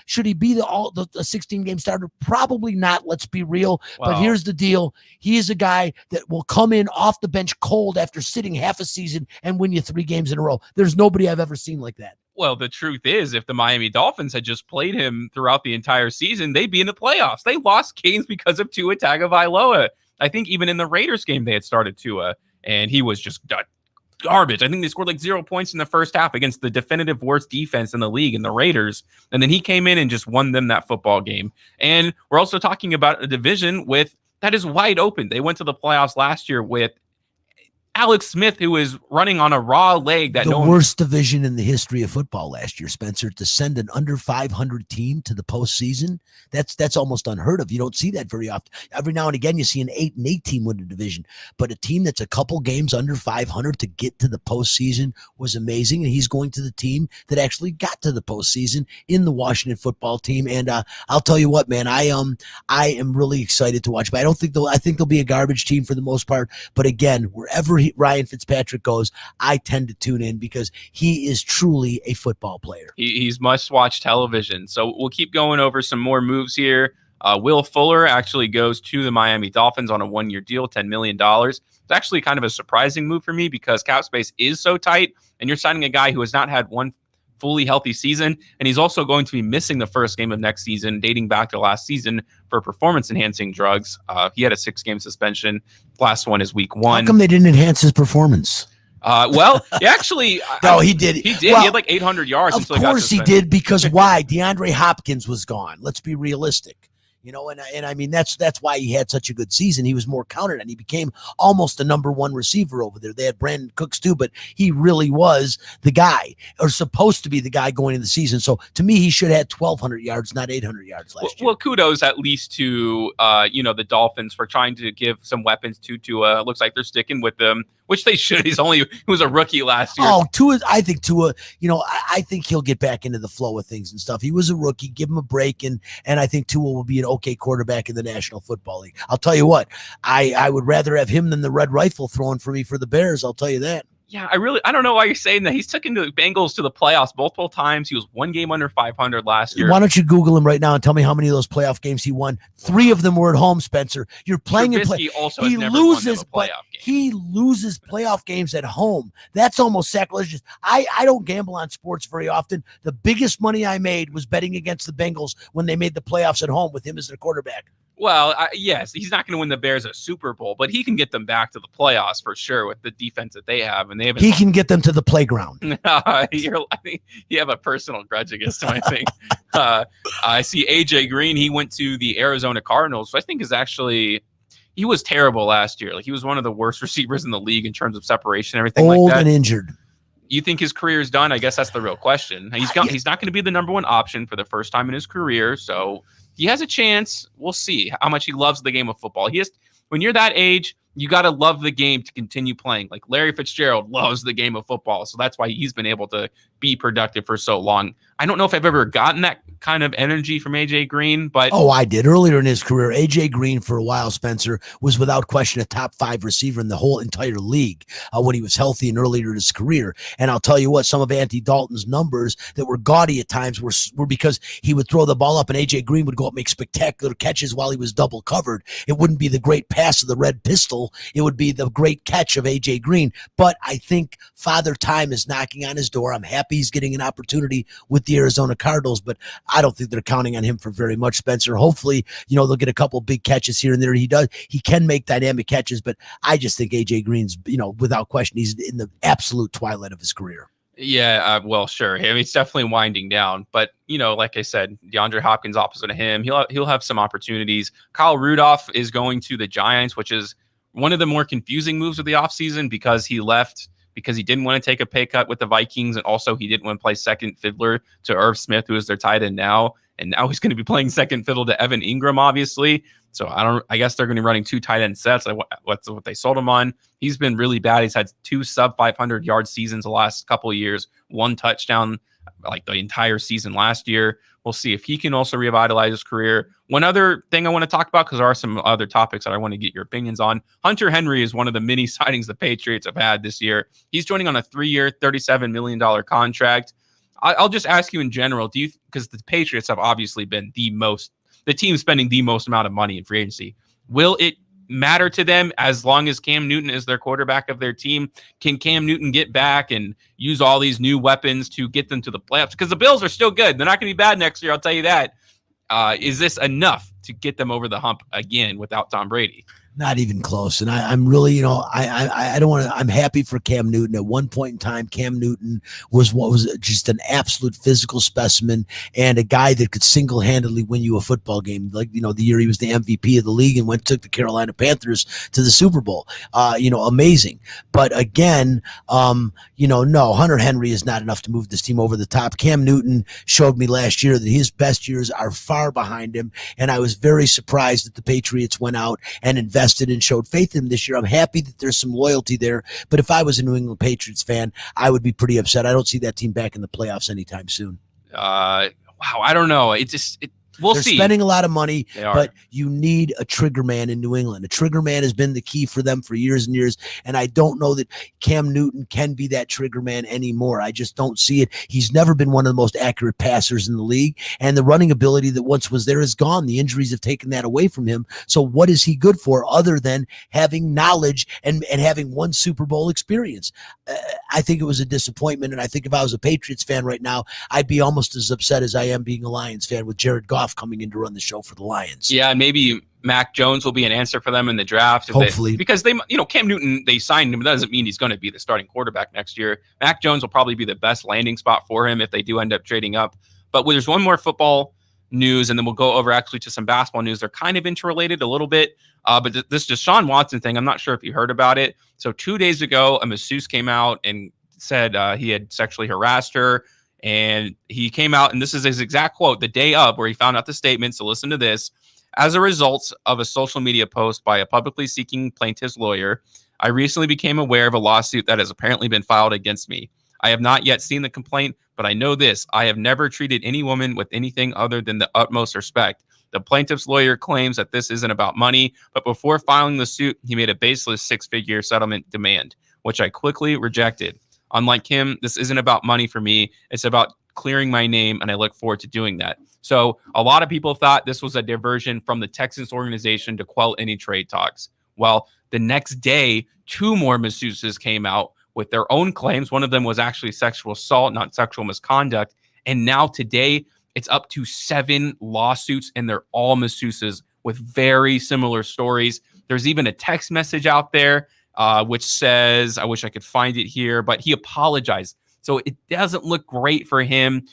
Should he be the 16-game starter? Probably not. Let's be real. Wow. But here's the deal. He is a guy that will come in off the bench cold after sitting half a season and win you 3 games in a row. There's nobody I've ever seen like that. Well, the truth is, if the Miami Dolphins had just played him throughout the entire season, they'd be in the playoffs. They lost games because of Tua Tagovailoa. I think even in the Raiders game, they had started Tua, and he was just garbage. I think they scored like 0 points in the first half against the definitive worst defense in the league in the Raiders. And then he came in and just won them that football game. And we're also talking about a division that is wide open. They went to the playoffs last year with Alex Smith, who is running on a raw leg. The worst division in the history of football last year, Spencer, to send an under 500 team to the postseason. That's almost unheard of. You don't see that very often. Every now and again, you see an 8-8 team win a division, but a team that's a couple games under 500 to get to the postseason was amazing. And he's going to the team that actually got to the postseason in the Washington football team. And I'll tell you what, man, I am really excited to watch. But I think they'll be a garbage team for the most part. But again, wherever Ryan Fitzpatrick goes, I tend to tune in because he is truly a football player. He's must-watch television. So we'll keep going over some more moves here. Will Fuller actually goes to the Miami Dolphins on a 1-year deal, $10 million. It's actually kind of a surprising move for me because cap space is so tight, and you're signing a guy who has not had one fully healthy season, and he's also going to be missing the first game of next season, dating back to last season for performance-enhancing drugs. He had a 6-game suspension. Last one is week 1. How come they didn't enhance his performance? Well, actually, no, he did. He did. Well, he had like 800 yards. Of course he did, because why? DeAndre Hopkins was gone. Let's be realistic. And I mean, that's why he had such a good season. He was more counted, and he became almost the number 1 receiver over there. They had Brandon Cooks too, but he really was the guy, or supposed to be the guy going into the season. So to me, he should have had 1,200 yards, not 800 yards last year. Well, kudos at least to the Dolphins for trying to give some weapons to Tua. Looks like they're sticking with them, which they should. He was a rookie last year. Oh, Tua, I think I think he'll get back into the flow of things and stuff. He was a rookie. Give him a break, and I think Tua will be an okay quarterback in the National Football League. I'll tell you what, I would rather have him than the Red Rifle throwing for me for the Bears. I'll tell you that. Yeah, I don't know why you're saying that. He's taken the Bengals to the playoffs multiple times. He was 1 game under 500 last year. Why don't you Google him right now and tell me how many of those playoff games he won? 3 of them were at home, Spencer. You're playing in play. Also he loses, but he loses playoff games at home. That's almost sacrilegious. I don't gamble on sports very often. The biggest money I made was betting against the Bengals when they made the playoffs at home with him as their quarterback. Well, yes, he's not going to win the Bears a Super Bowl, but he can get them back to the playoffs for sure with the defense that they have, and he can get them to the playground. I think you have a personal grudge against him. I think. I see AJ Green. He went to the Arizona Cardinals, so I think he was terrible last year. Like, he was one of the worst receivers in the league in terms of separation, everything old like that. And injured. You think his career is done? I guess that's the real question. He's not going to be the number 1 option for the first time in his career, so he has a chance. We'll see how much he loves the game of football. When you're that age, you got to love the game to continue playing. Like Larry Fitzgerald loves the game of football, so that's why he's been able to be productive for so long. I don't know if I've ever gotten that kind of energy from AJ Green, but I did earlier in his career. AJ Green, for a while, Spencer, was without question a top 5 receiver in the whole entire league when he was healthy and earlier in his career. And I'll tell you what, some of Andy Dalton's numbers that were gaudy at times were because he would throw the ball up and AJ Green would go up and make spectacular catches while he was double covered. It wouldn't be the great pass of the red pistol. It would be the great catch of AJ Green. But I think Father Time is knocking on his door. I'm happy he's getting an opportunity with the Arizona Cardinals, but I don't think they're counting on him for very much, Spencer. Hopefully, they'll get a couple big catches here and there. He can make dynamic catches, but I just think AJ Green's, without question, he's in the absolute twilight of his career. Yeah, well, sure. I mean, it's definitely winding down, but like I said, DeAndre Hopkins opposite of him, he'll have some opportunities. Kyle Rudolph is going to the Giants, which is one of the more confusing moves of the offseason because he left because he didn't want to take a pay cut with the Vikings, and also he didn't want to play second fiddler to Irv Smith, who is their tight end now, and now he's going to be playing second fiddle to Evan Ingram, obviously. So I guess they're going to be running 2 tight end sets. What's what they sold him on. He's been really bad. He's had 2 sub 500 yard seasons the last couple of years, 1 touchdown like the entire season last year. We'll see if he can also revitalize his career. One other thing I want to talk about, because there are some other topics that I want to get your opinions on. Hunter Henry is one of the many signings the Patriots have had this year. He's joining on a 3-year, $37 million contract. I'll just ask you in general, because the Patriots have obviously been the team spending the most amount of money in free agency. Will it matter to them as long as Cam Newton is their quarterback of their team? Can Cam Newton get back and use all these new weapons to get them to the playoffs? Because the Bills are still good. They're not going to be bad next year, I'll tell you that. Is this enough to get them over the hump again without Tom Brady? Not even close. And I'm really, I don't want to, I'm happy for Cam Newton. At one point in time, Cam Newton was just an absolute physical specimen and a guy that could single-handedly win you a football game. Like, the year he was the MVP of the league and took the Carolina Panthers to the Super Bowl. Amazing. But again, no, Hunter Henry is not enough to move this team over the top. Cam Newton showed me last year that his best years are far behind him. And I was very surprised that the Patriots went out and invested and showed faith in him this year. I'm happy that there's some loyalty there, but if I was a New England Patriots fan, I would be pretty upset. I don't see that team back in the playoffs anytime soon. Wow, I don't know. We'll They're see. spending a lot of money, but you need a trigger man in New England. A trigger man has been the key for them for years and years, and I don't know that Cam Newton can be that trigger man anymore. I just don't see it. He's never been one of the most accurate passers in the league, and the running ability that once was there is gone. The injuries have taken that away from him. So what is he good for other than having knowledge and having one Super Bowl experience? I think it was a disappointment, and I think if I was a Patriots fan right now, I'd be almost as upset as I am being a Lions fan with Jared Goff coming in to run the show for the Lions. Yeah, and maybe Mac Jones will be an answer for them in the draft. Hopefully. Because Cam Newton, they signed him. It doesn't mean he's going to be the starting quarterback next year. Mac Jones will probably be the best landing spot for him if they do end up trading up. But there's one more football news, and then we'll go over actually to some basketball news. They're kind of interrelated a little bit. But this Deshaun Watson thing, I'm not sure if you heard about it. So 2 days ago, a masseuse came out and said he had sexually harassed her. And he came out, and this is his exact quote, the day of, where he found out the statement. So listen to this. As a result of a social media post by a publicly seeking plaintiff's lawyer, I recently became aware of a lawsuit that has apparently been filed against me. I have not yet seen the complaint, but I know this. I have never treated any woman with anything other than the utmost respect. The plaintiff's lawyer claims that this isn't about money, but before filing the suit, he made a baseless 6-figure settlement demand, which I quickly rejected. Unlike him, this isn't about money for me. It's about clearing my name, and I look forward to doing that. So a lot of people thought this was a diversion from the Texans organization to quell any trade talks. Well, the next day, 2 more masseuses came out with their own claims. One of them was actually sexual assault, not sexual misconduct. And now today, it's up to 7 lawsuits, and they're all masseuses with very similar stories. There's even a text message out there which says, I wish I could find it here, but he apologized. So it doesn't look great for him.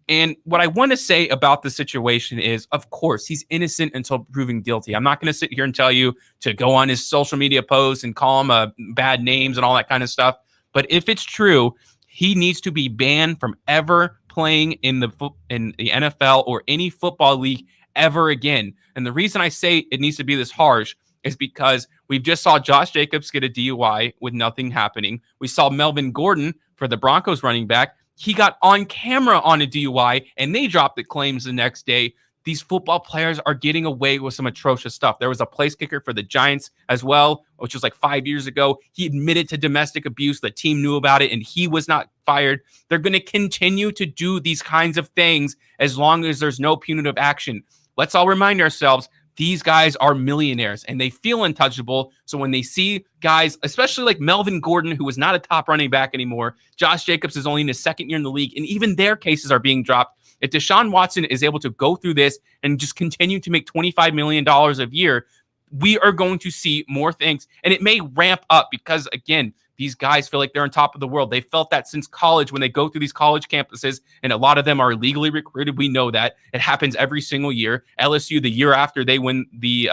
And what I want to say about the situation is, of course, he's innocent until proven guilty. I'm not going to sit here and tell you to go on his social media posts and call him bad names and all that kind of stuff. But if it's true, he needs to be banned from ever playing in the NFL or any football league ever again. And the reason I say it needs to be this harsh is because we've just saw Josh Jacobs get a DUI with nothing happening. We saw Melvin Gordon for the Broncos running back. He got on camera on a DUI, and they dropped the claims the next day. These football players are getting away with some atrocious stuff. There was a place kicker for the Giants as well, which was like 5 years ago. He admitted to domestic abuse. The team knew about it, and he was not fired. They're going to continue to do these kinds of things as long as there's no punitive action. Let's all remind ourselves, these guys are millionaires and they feel untouchable. So when they see guys, especially like Melvin Gordon, who is not a top running back anymore, Josh Jacobs is only in his 2nd year in the league, and even their cases are being dropped. If Deshaun Watson is able to go through this and just continue to make $25 million a year, we are going to see more things. And it may ramp up because, again, these guys feel like they're on top of the world. They felt that since college when they go through these college campuses, and a lot of them are illegally recruited. We know that. It happens every single year. LSU, the year after they win the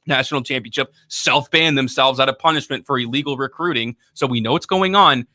national championship, self-ban themselves out of punishment for illegal recruiting. So we know what's going on.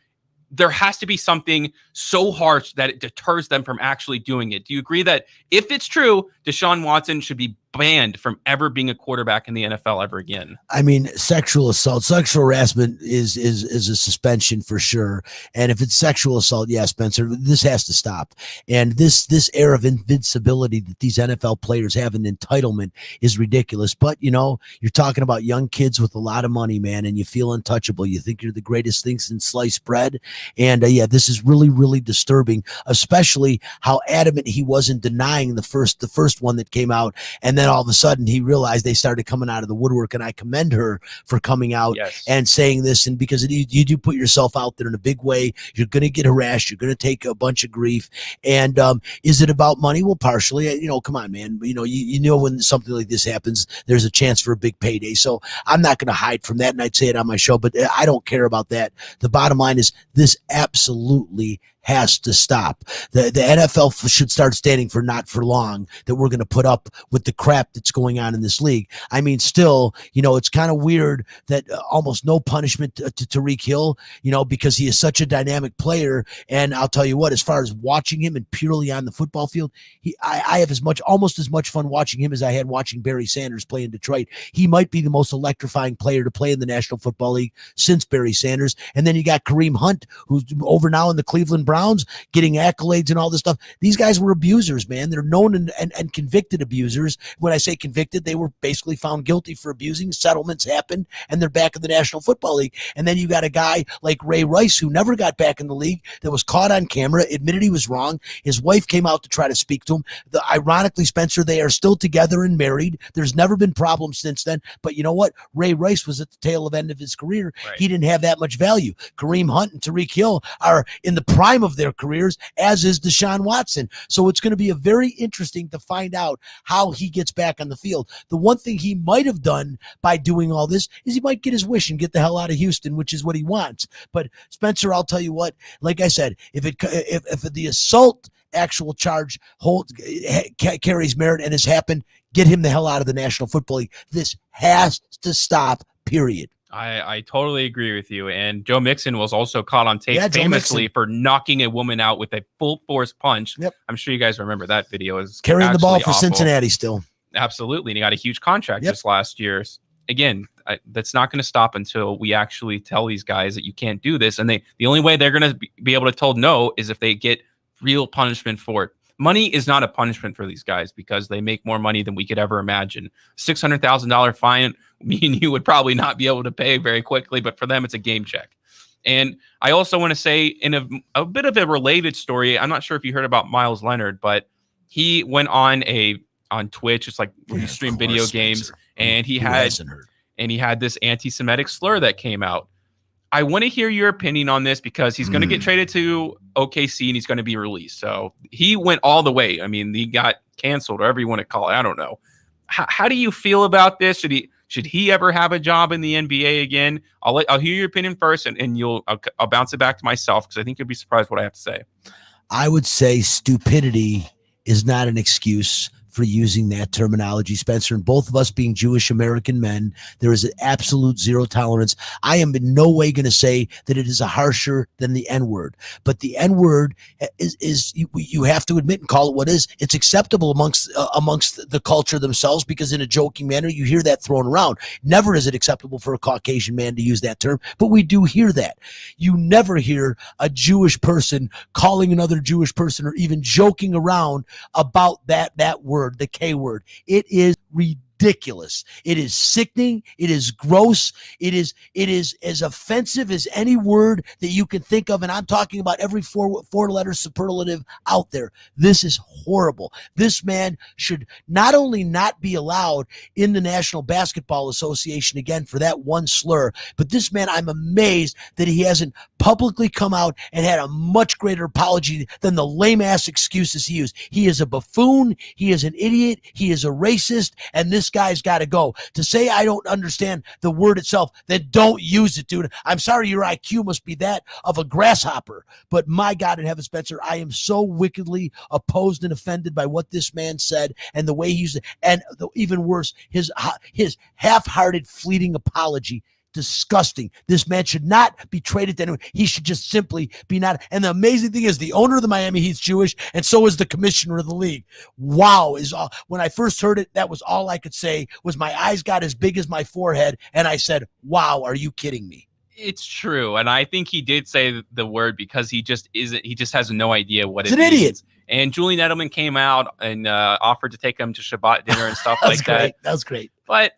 There has to be something so harsh that it deters them from actually doing it. Do you agree that if it's true, Deshaun Watson should be banned from ever being a quarterback in the NFL ever again? I mean, sexual assault, sexual harassment is a suspension for sure. And if it's sexual assault, yeah, Spencer, this has to stop. And this air of invincibility that these NFL players have, an entitlement, is ridiculous. But, you know, you're talking about young kids with a lot of money, man, and you feel untouchable. You think you're the greatest thing since sliced bread. And yeah, this is really, really disturbing, especially how adamant he was in denying the first one that came out. And then all of a sudden he realized they started coming out of the woodwork, and I commend her for coming out and saying this. And because you do put yourself out there in a big way, you're going to get harassed, you're going to take a bunch of grief. And is it about money? Well, partially. You know, come on, man. You know when something like this happens, there's a chance for a big payday. So I'm not going to hide from that, and I'd say it on my show, but I don't care about that. The bottom line is this absolutely has to stop. The NFL should start standing for not for long, that we're going to put up with the crap that's going on in this league. I mean, still, you know, it's kind of weird that almost no punishment to Tyreek Hill, you know, because he is such a dynamic player. And I'll tell you what, as far as watching him and purely on the football field, I have almost as much fun watching him as I had watching Barry Sanders play in Detroit. He might be the most electrifying player to play in the National Football League since Barry Sanders. And then you got Kareem Hunt, who's over now in the Cleveland Browns, getting accolades and all this stuff. These guys were abusers, man. They're known and convicted abusers. When I say convicted, they were basically found guilty for abusing. Settlements happened, and they're back in the National Football League. And then you got a guy like Ray Rice, who never got back in the league, that was caught on camera, admitted he was wrong. His wife came out to try to speak to him. Ironically, Spencer, they are still together and married. There's never been problems since then. But you know what? Ray Rice was at the tail end of his career. Right. He didn't have that much value. Kareem Hunt and Tyreek Hill are in the prime of their careers, as is Deshaun Watson. So it's going to be a very interesting to find out how he gets back on the field. The one thing he might have done by doing all this is he might get his wish and get the hell out of Houston, which is what he wants. But Spencer, I'll tell you what, like I said, if the assault actual charge carries merit and has happened, get him the hell out of the National Football League. This has to stop, period. I totally agree with you. And Joe Mixon was also caught on tape famously for knocking a woman out with a full force punch. Yep. I'm sure you guys remember that video. Is carrying the ball for awful. Cincinnati still. Absolutely. And he got a huge contract just last year. Again, that's not going to stop until we actually tell these guys that you can't do this. And the only way they're going to be able to tell no is if they get real punishment for it. Money is not a punishment for these guys because they make more money than we could ever imagine. $600,000 fine, me and you would probably not be able to pay very quickly, but for them, it's a game check. And I also want to say in a bit of a related story, I'm not sure if you heard about Miles Leonard, but he went on Twitch. It's like where you stream video games, and he had this anti-Semitic slur that came out. I want to hear your opinion on this because he's going to get traded to OKC and he's going to be released. So he went all the way. I mean, he got canceled, or whatever you want to call it. I don't know. How do you feel about this? Should he ever have a job in the NBA again? I'll hear your opinion first, and I'll bounce it back to myself because I think you'll be surprised what I have to say. I would say stupidity is not an excuse for using that terminology, Spencer. And both of us being Jewish American men, there is an absolute zero tolerance. I am in no way going to say that it is a harsher than the N-word, but the N-word is you have to admit and call it what is. It's acceptable amongst the culture themselves, because in a joking manner you hear that thrown around. Never is it acceptable for a Caucasian man to use that term, but we do hear that. You never hear a Jewish person calling another Jewish person or even joking around about that word, the K word. It is ridiculous. ridiculous. It is sickening. It is gross. It is as offensive as any word that you can think of. And I'm talking about every four-letter superlative out there. This is horrible. This man should not only not be allowed in the National Basketball Association again for that one slur, but this man, I'm amazed that he hasn't publicly come out and had a much greater apology than the lame-ass excuses he used. He is a buffoon. He is an idiot. He is a racist, and this guy's got to go. To say I don't understand the word itself, then don't use it, dude. I'm sorry your IQ must be that of a grasshopper, but my God in heaven, Spencer, I am so wickedly opposed and offended by what this man said and the way he used it, and even worse, his half-hearted, fleeting apology. Disgusting. This man should not be traded to anyone. He should just simply be not. And the amazing thing is the owner of the Miami Heat's Jewish, and so is the commissioner of the league. Wow is all. When I first heard it, that was all I could say was my eyes got as big as my forehead, and I said, wow, are you kidding me? It's true. And I think he did say the word because he just has no idea what He's it an means. idiot. And Julian Edelman came out and offered to take him to Shabbat dinner and stuff like that. That was great. But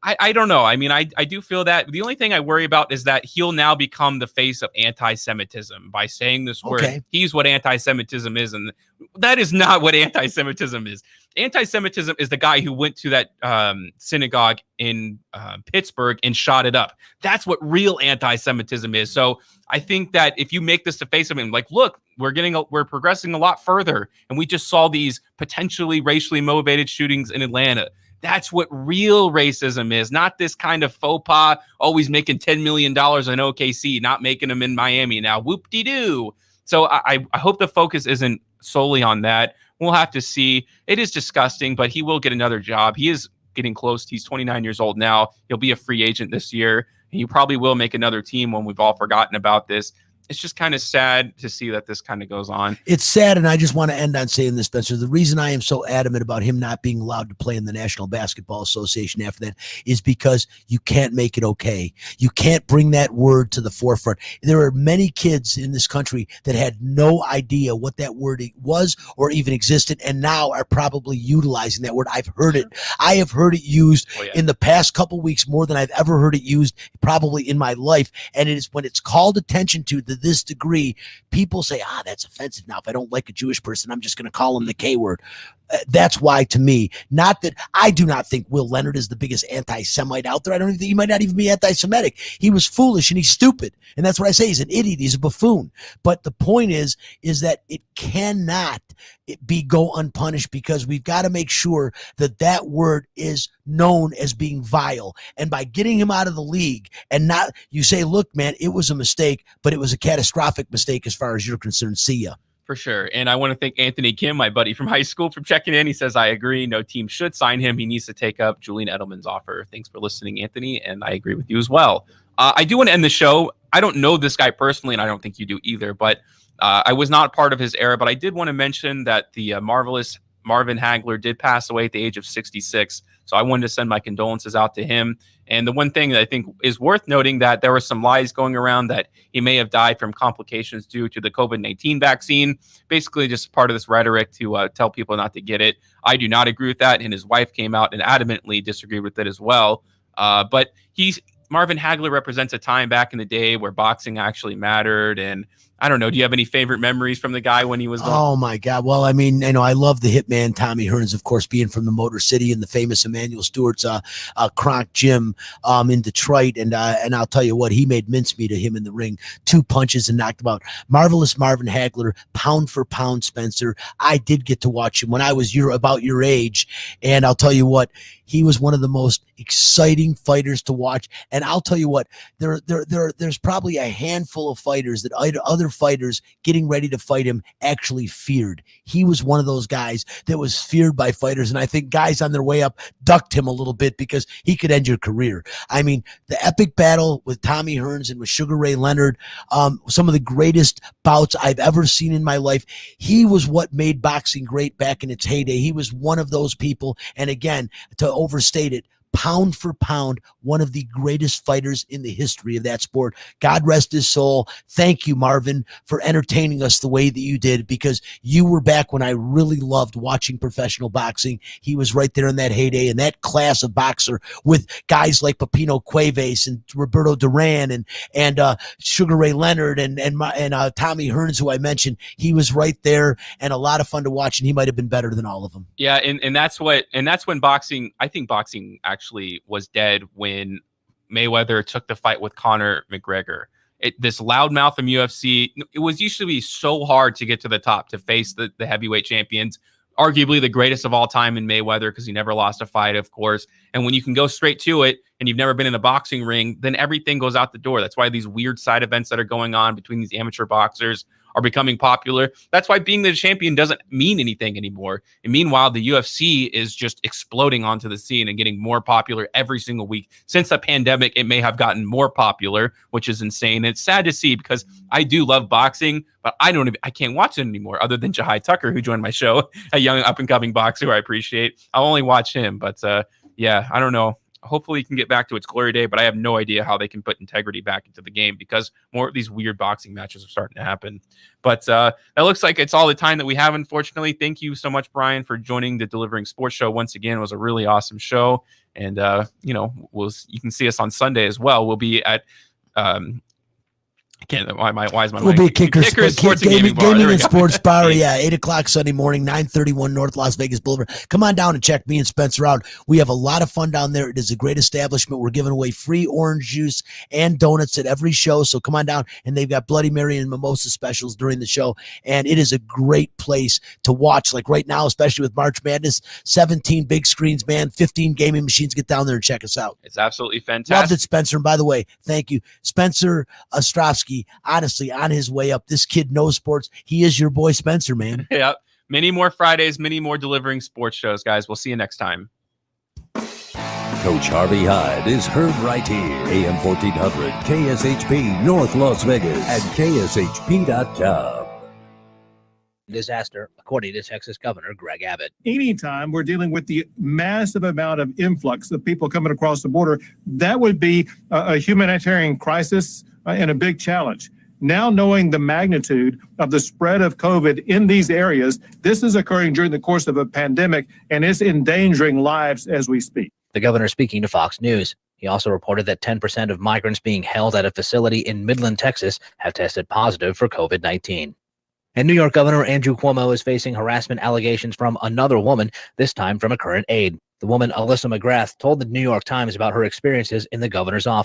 I don't know. I mean, I do feel that the only thing I worry about is that he'll now become the face of anti-Semitism by saying this word. Okay. He's what anti-Semitism is. And that is not what anti-Semitism is. Anti-Semitism is the guy who went to that synagogue in Pittsburgh and shot it up. That's what real anti-Semitism is. So I think that if you make this the face of him, like, look, we're progressing a lot further. And we just saw these potentially racially motivated shootings in Atlanta. That's what real racism is, not this kind of faux pas, always making $10 million in OKC, not making them in Miami now. Whoop-de-doo. So I hope the focus isn't solely on that. We'll have to see. It is disgusting, but he will get another job. He is getting close. He's 29 years old now. He'll be a free agent this year. And he probably will make another team when we've all forgotten about this. It's just kind of sad to see that this kind of goes on. It's sad, and I just want to end on saying this, Spencer. The reason I am so adamant about him not being allowed to play in the National Basketball Association after that is because you can't make it okay. You can't bring that word to the forefront. There are many kids in this country that had no idea what that word was or even existed, and now are probably utilizing that word. I've heard it. I have heard it used in the past couple weeks more than I've ever heard it used probably in my life, and it is when it's called attention to this degree, people say, that's offensive. Now, if I don't like a Jewish person, I'm just going to call him the K word. That's why, to me, not that I do not think Will Leonard is the biggest anti-Semite out there. I don't even think he might not even be anti-Semitic. He was foolish and he's stupid. And that's what I say. He's an idiot. He's a buffoon. But the point is that it cannot go unpunished, because we've got to make sure that word is known as being vile. And by getting him out of the league and not, you say, look, man, it was a mistake, but it was a catastrophic mistake as far as you're concerned. See ya. For sure. And I want to thank Anthony Kim, my buddy from high school, for checking in. He says, I agree. No team should sign him. He needs to take up Julian Edelman's offer. Thanks for listening, Anthony. And I agree with you as well. I do want to end the show. I don't know this guy personally, and I don't think you do either, but I was not part of his era. But I did want to mention that the marvelous Marvin Hagler did pass away at the age of 66. So I wanted to send my condolences out to him. And the one thing that I think is worth noting, that there were some lies going around that he may have died from complications due to the COVID-19 vaccine. Basically just part of this rhetoric to tell people not to get it. I do not agree with that. And his wife came out and adamantly disagreed with it as well. But Marvin Hagler represents a time back in the day where boxing actually mattered. And I don't know, do you have any favorite memories from the guy when he was going? Oh my God. Well, I mean, I love the hitman Tommy Hearns, of course, being from the Motor City and the famous Emmanuel Stewart's Kronk gym in Detroit. And I'll tell you what, he made mincemeat of him in the ring, 2 punches and knocked him out. Marvelous Marvin Hagler, pound for pound, Spencer. I did get to watch him when I was about your age. And I'll tell you what, he was one of the most exciting fighters to watch. And I'll tell you what, there's probably a handful of fighters that other fighters getting ready to fight him actually feared. He was one of those guys that was feared by fighters. And I think guys on their way up ducked him a little bit because he could end your career. I mean, the epic battle with Tommy Hearns and with Sugar Ray Leonard, some of the greatest bouts I've ever seen in my life. He was what made boxing great back in its heyday. He was one of those people. And again, to overstate it, pound for pound, one of the greatest fighters in the history of that sport. God rest his soul. Thank you, Marvin, for entertaining us the way that you did, because you were back when I really loved watching professional boxing. He was right there in that heyday, and that class of boxer with guys like Pepino Cuevas and Roberto Duran and Sugar Ray Leonard and Tommy Hearns, who I mentioned. He was right there and a lot of fun to watch, and he might have been better than all of them. Yeah, and that's when boxing, I think boxing actually was dead when Mayweather took the fight with Conor McGregor. This loudmouth from UFC, it was used to be so hard to get to the top, to face the heavyweight champions, arguably the greatest of all time in Mayweather, because he never lost a fight, of course. And when you can go straight to it and you've never been in a boxing ring, then everything goes out the door. That's why these weird side events that are going on between these amateur boxers are becoming popular. That's why being the champion doesn't mean anything anymore. And meanwhile, the UFC is just exploding onto the scene and getting more popular every single week. Since the pandemic, it may have gotten more popular, which is insane. It's sad to see, because I do love boxing, but I can't watch it anymore, other than Jahai Tucker, who joined my show, a young up-and-coming boxer who I appreciate. I'll only watch him, but yeah, I don't know. Hopefully it can get back to its glory day, but I have no idea how they can put integrity back into the game, because more of these weird boxing matches are starting to happen. But that looks like it's all the time that we have, unfortunately. Thank you so much, Brian, for joining the Delivering Sports Show once again. It was a really awesome show. And, you can see us on Sunday as well. We'll be at why is my We'll mind? be Kickers Sports and Gaming Bar. and Sports Bar. Yeah, 8 o'clock Sunday morning, 931 North Las Vegas Boulevard. Come on down and check me and Spencer out. We have a lot of fun down there. It is a great establishment. We're giving away free orange juice and donuts at every show. So come on down, and they've got Bloody Mary and mimosa specials during the show. And it is a great place to watch. Like right now, especially with March Madness, 17 big screens, man, 15 gaming machines. Get down there and check us out. It's absolutely fantastic. Loved it, Spencer. And by the way, thank you. Spencer Ostrovsky, honestly, on his way up. This kid knows sports. He is your boy, Spencer, man. Yep. Many more Fridays, many more Delivering Sports shows, guys. We'll see you next time. Coach Harvey Hyde is heard right here. AM 1400, KSHP, North Las Vegas, and KSHP.com. Disaster, according to Texas Governor Greg Abbott. Anytime we're dealing with the massive amount of influx of people coming across the border, that would be a humanitarian crisis and a big challenge. Now knowing the magnitude of the spread of COVID in these areas, this is occurring during the course of a pandemic, and it's endangering lives as we speak. The governor speaking to Fox News. He also reported that 10% of migrants being held at a facility in Midland, Texas, have tested positive for COVID-19. And New York Governor Andrew Cuomo is facing harassment allegations from another woman, this time from a current aide. The woman, Alyssa McGrath, told the New York Times about her experiences in the governor's office.